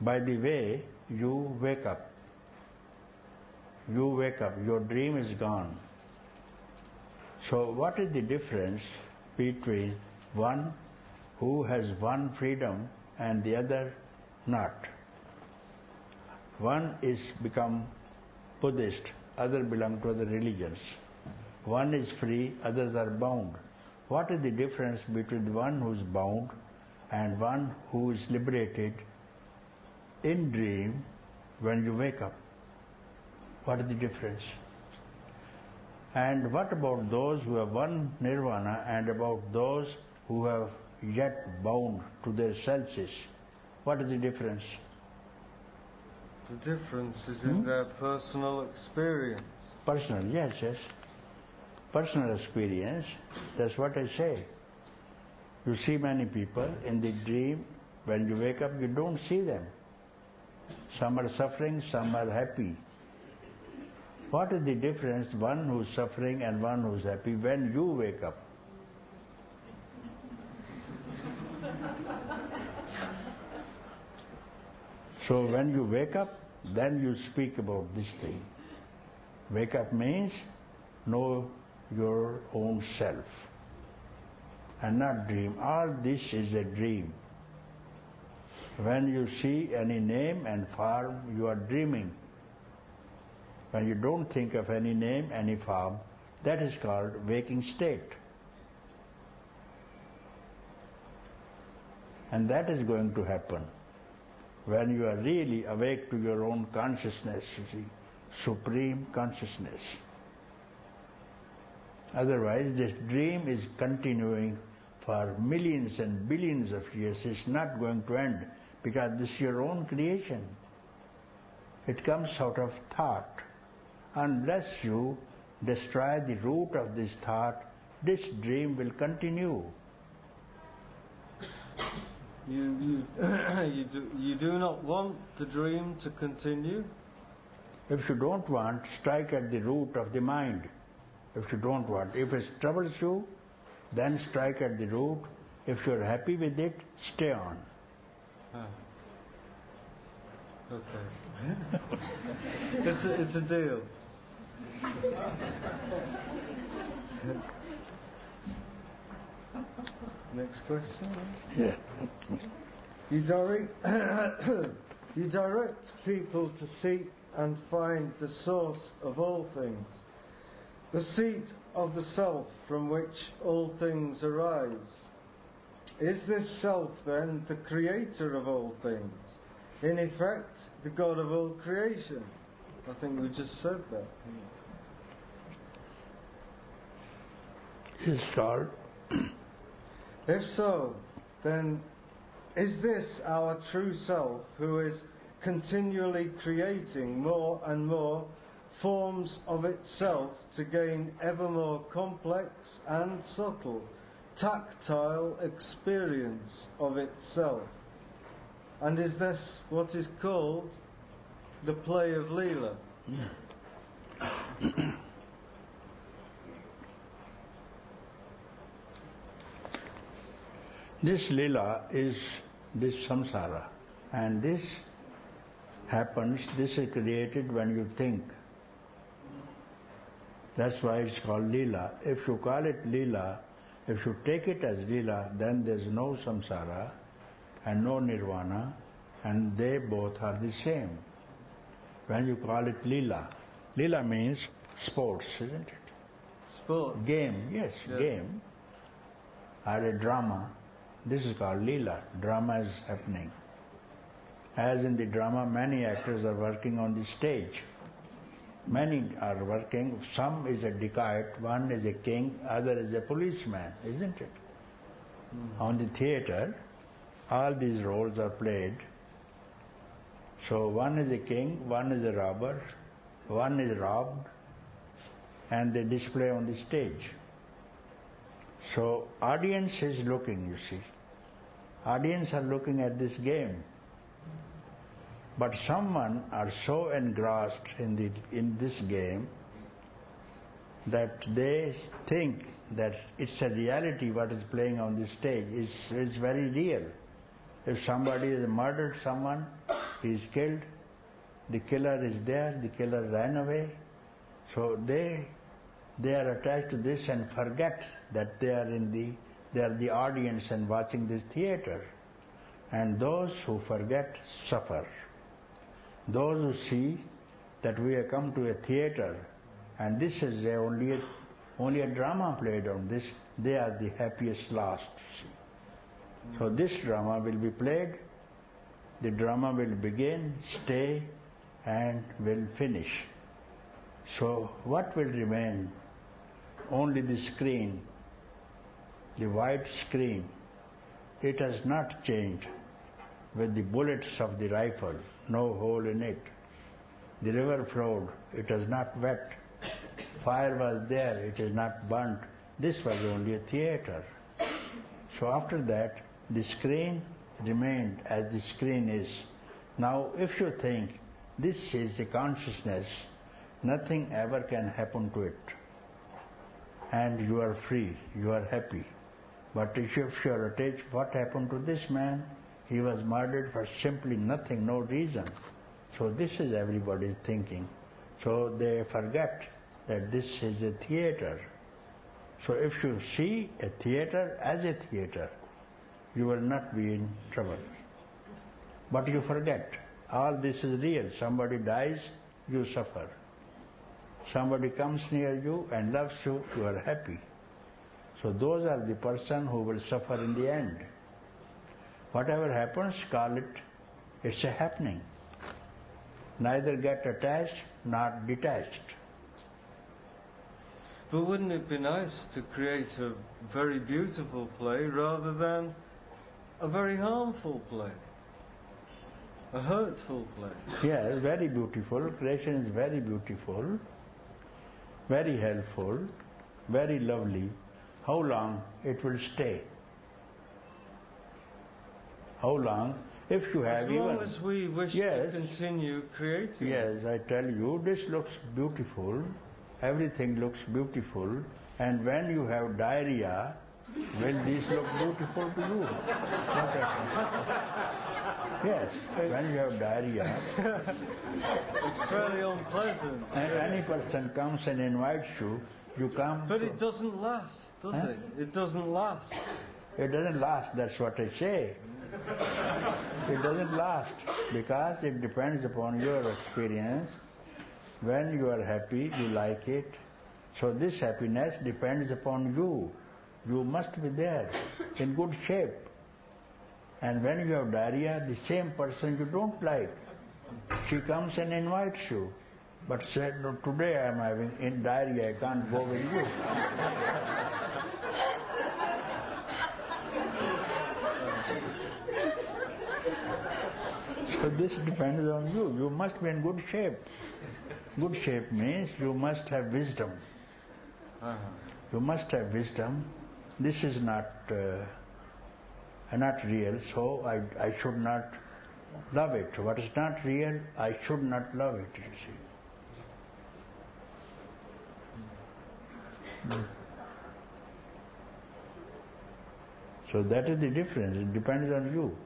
By the way, you wake up. You wake up, your dream is gone. So what is the difference between one who has won freedom and the other not? One is become Buddhist, other belong to other religions. One is free, others are bound. What is the difference between one who is bound and one who is liberated in dream when you wake up? What is the difference? And what about those who have won nirvana and about those who have yet bound to their senses? What is the difference? The difference is in their personal experience. Personal, yes. Personal experience, that's what I say. You see many people in the dream, when you wake up you don't see them. Some are suffering, some are happy. What is the difference, one who is suffering and one who is happy, when you wake up? So when you wake up, then you speak about this thing. Wake up means know your own self and not dream. All this is a dream. When you see any name and form, you are dreaming. When you don't think of any name, any form, that is called waking state. And that is going to happen when you are really awake to your own consciousness, you see, supreme consciousness. Otherwise, this dream is continuing for millions and billions of years. It's not going to end because this is your own creation. It comes out of thought. Unless you destroy the root of this thought, this dream will continue. You do not want the dream to continue? If you don't want, strike at the root of the mind. If you don't want, if it troubles you, then strike at the root. If you're happy with it, stay on. Okay. It's a deal. Next question. Yeah. You direct people to seek and find the source of all things, the seat of the self from which all things arise. Is this self then the creator of all things? In effect, the God of all creation? I think we just said that. It's called. If so, then is this our true self who is continually creating more and more forms of itself to gain ever more complex and subtle, tactile experience of itself? And is this what is called the play of Leela? This lila is this samsara, and this happens, this is created when you think. That's why it's called lila. If you call it lila, if you take it as lila, then there's no samsara and no nirvana, and they both are the same. When you call it lila, lila means sports, isn't it? Sports. Game, yes, yeah. Game. Or a drama. This is called Leela. Drama is happening. As in the drama, many actors are working on the stage. Many are working. Some is a dacoit, one is a king, other is a policeman, isn't it? On the theatre, all these roles are played. So one is a king, one is a robber, one is robbed, and they display on the stage. So audience is looking, you see. Audience are looking at this game. But someone are so engrossed in this game that they think that it's a reality what is playing on the stage. It's very real. If somebody has murdered someone, he is killed, the killer is there, the killer ran away. So they are attached to this and forget that they are the audience and watching this theater. And those who forget suffer. Those who see that we have come to a theater and this is only a drama played on this, they are the happiest last. So this drama will be played, the drama will begin, stay, and will finish. So what will remain? Only the screen, the white screen. It has not changed with the bullets of the rifle, no hole in it. The river flowed, it was not wet. Fire was there, it is not burnt. This was only a theater. So after that, the screen remained as the screen is. Now if you think this is a consciousness, nothing ever can happen to it. And you are free, you are happy. But if you are attached, what happened to this man? He was murdered for simply nothing, no reason. So this is everybody's thinking. So they forget that this is a theater. So if you see a theater as a theater, you will not be in trouble. But you forget, all this is real. Somebody dies, you suffer. Somebody comes near you and loves you, you are happy. So those are the person who will suffer in the end. Whatever happens, call it, it's a happening. Neither get attached nor detached. But wouldn't it be nice to create a very beautiful play rather than a very harmful play? A hurtful play? Yes, very beautiful. Creation is very beautiful, very helpful, very lovely. How long it will stay? How long? If you have as long as we wish to continue creating. Yes, I tell you, this looks beautiful. Everything looks beautiful. And when you have diarrhea, will this look beautiful to you? What happens? Yes, when you have diarrhea. It's very unpleasant. And any person comes and invites you, you come. But it doesn't last, does it? It doesn't last. It doesn't last, that's what I say. It doesn't last because it depends upon your experience. When you are happy, you like it. So this happiness depends upon you. You must be there in good shape. And when you have diarrhea, the same person you don't like, she comes and invites you. But said, no, today I am having diarrhea, I can't go with you. So this depends on you. You must be in good shape. Good shape means you must have wisdom. You must have wisdom. This is not real, so I should not love it. What is not real, I should not love it, you see. So that is the difference. It depends on you.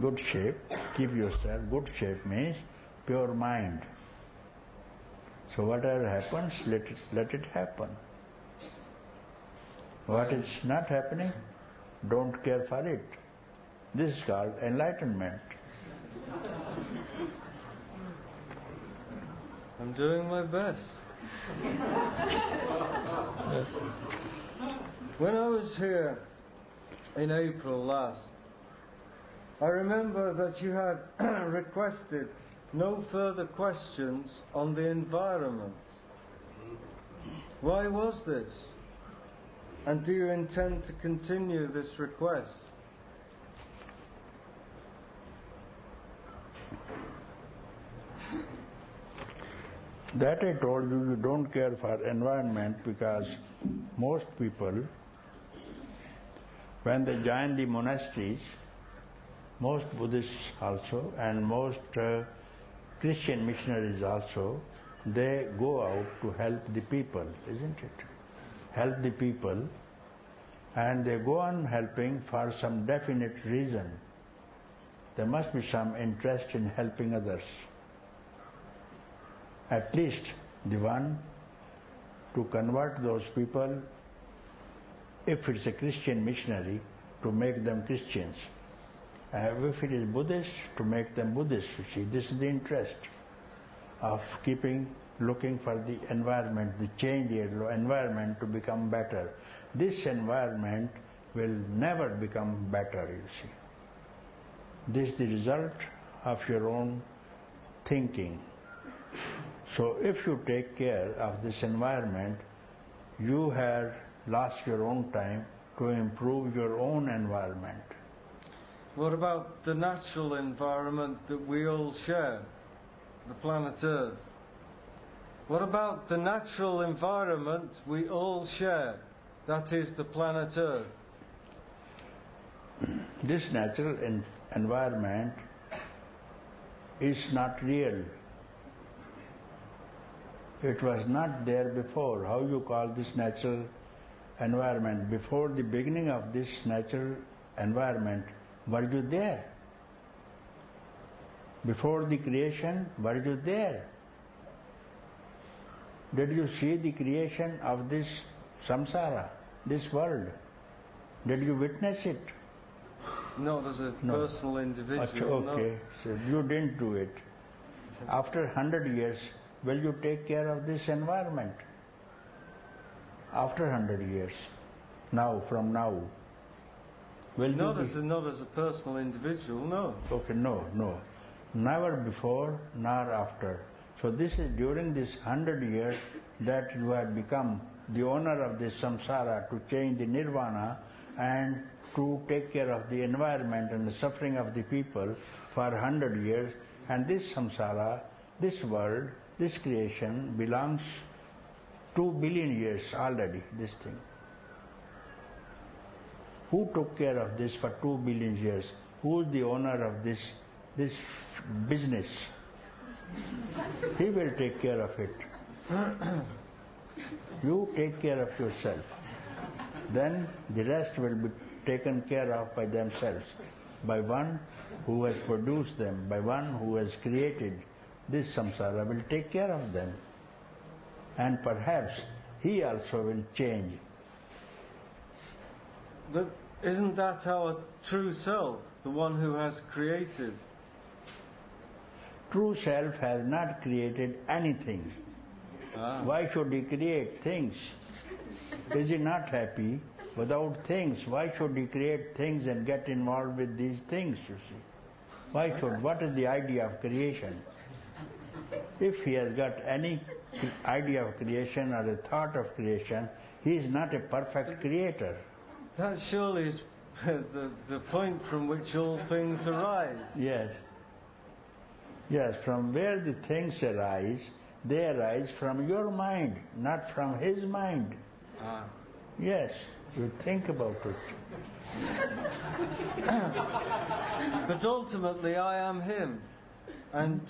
Good shape, keep yourself. Good shape means pure mind. So whatever happens, let it happen. What is not happening, don't care for it. This is called enlightenment. I'm doing my best. When I was here in April last, I remember that you had requested no further questions on the environment. Why was this? And do you intend to continue this request? That I told you, you don't care for environment because most people, when they join the monasteries, most Buddhists also and most Christian missionaries also, they go out to help the people, isn't it? Help the people, and they go on helping for some definite reason. There must be some interest in helping others. At least the one to convert those people, if it's a Christian missionary, to make them Christians. If it is Buddhist, to make them Buddhists. You see, this is the interest of looking for the environment, the change the environment to become better. This environment will never become better, you see. This is the result of your own thinking. So if you take care of this environment, you have lost your own time to improve your own environment. What about the natural environment that we all share, the planet Earth? What about the natural environment we all share, that is the planet Earth? This natural environment is not real. It was not there before. How you call this natural environment? Before the beginning of this natural environment, Were you there? Before the creation, were you there? Did you see the creation of this samsara, this world? Did you witness it? Not as a personal individual. Okay, so you didn't do it. After 100 years, will you take care of this environment? After 100 years, now, from now, will not as a personal individual, no. Okay, no. Never before nor after. So this is during this 100 years that you have become the owner of this samsara to change the nirvana and to take care of the environment and the suffering of the people for 100 years. And this samsara, this world, this creation belongs 2 billion years already, this thing. Who took care of this for 2 billion years? Who is the owner of this business? He will take care of it. You take care of yourself. Then the rest will be taken care of by themselves, by one who has produced them, by one who has created this samsara will take care of them. And perhaps he also will change. But isn't that our true self, the one who has created? True self has not created anything. Why should he create things? Is he not happy without things? Why should he create things and get involved with these things, you see? What is the idea of creation? If he has got any idea of creation or a thought of creation, he is not a perfect creator. That surely is the point from which all things arise. Yes, from where the things arise, they arise from your mind, not from his mind. Yes, you think about it. But ultimately I am him, and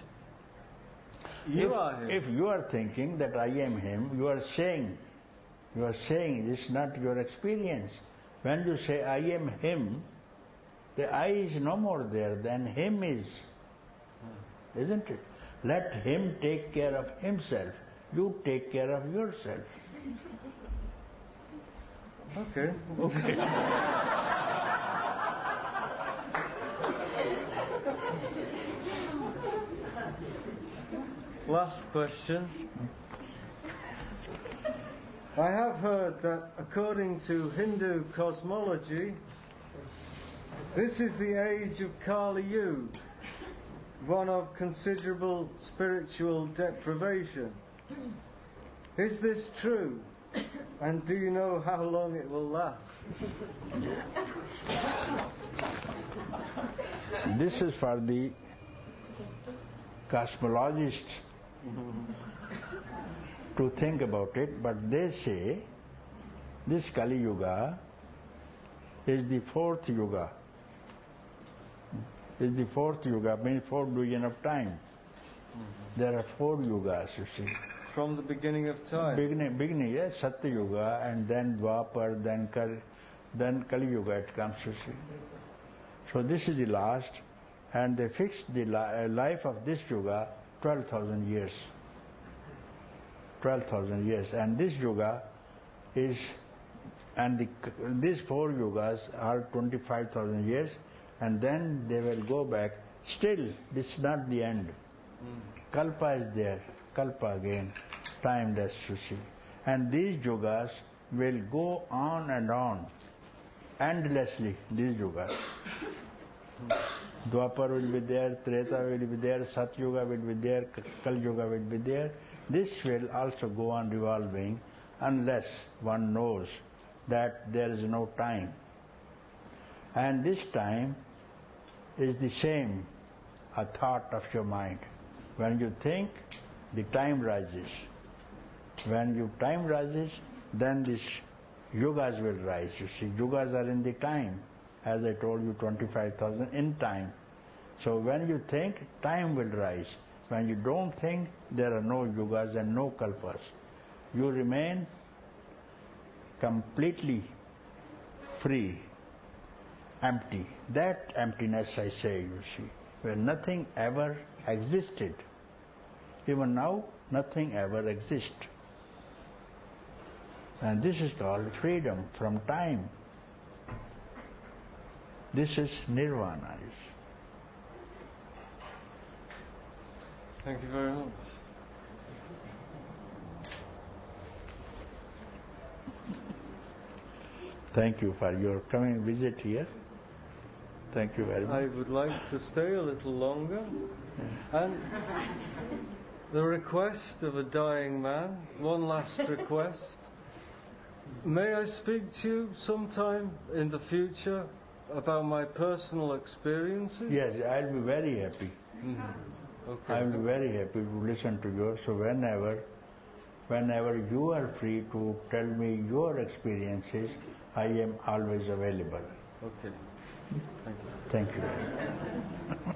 you are him. If you are thinking that I am him, you are saying this is not your experience. When you say I am him, the I is no more there than him is. Isn't it? Let him take care of himself. You take care of yourself. Okay. Last question. I have heard that according to Hindu cosmology, this is the age of Kali Yuga, one of considerable spiritual deprivation. Is this true? And do you know how long it will last? This is for the cosmologists to think about it, but they say this Kali Yuga is the fourth Yuga. Is the fourth Yuga, means 4 billion of time. There are 4 Yugas, you see. From the beginning of time? Beginning, yes, Satya Yuga, and then Dwapar, then Kali Yuga it comes, you see. So this is the last, and they fixed the life of this Yuga 12,000 years. 12,000 years, and this Yuga is, and these 4 Yugas are 25,000 years, and then they will go back. Still, this is not the end. Kalpa is there, Kalpa again, timeless, you see. And these Yugas will go on, endlessly, these Yugas. Dwapar will be there, Treta will be there, Satyuga will be there, Kali Yuga will be there. This will also go on revolving unless one knows that there is no time. And this time is the same, a thought of your mind. When you think, the time rises. When your time rises, then these yugas will rise. You see, yugas are in the time. As I told you, 25,000 in time. So when you think, time will rise. When you don't think, there are no yugas and no kalpas. You remain completely free empty. That emptiness I say, you see, where nothing ever existed. Even now, nothing ever exists. And this is called freedom from time. This is nirvana. Thank you very much. Thank you for your coming visit here. Thank you very much. I would like to stay a little longer. And the request of a dying man, one last request. May I speak to you sometime in the future about my personal experiences? Yes, I'll be very happy. Mm-hmm. Okay. I'll be very happy to listen to you. So whenever you are free to tell me your experiences, I am always available. Okay. Thank you. Thank you very much.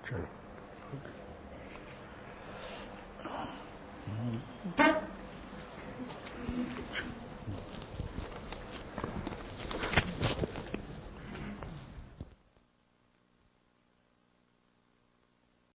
Chalo.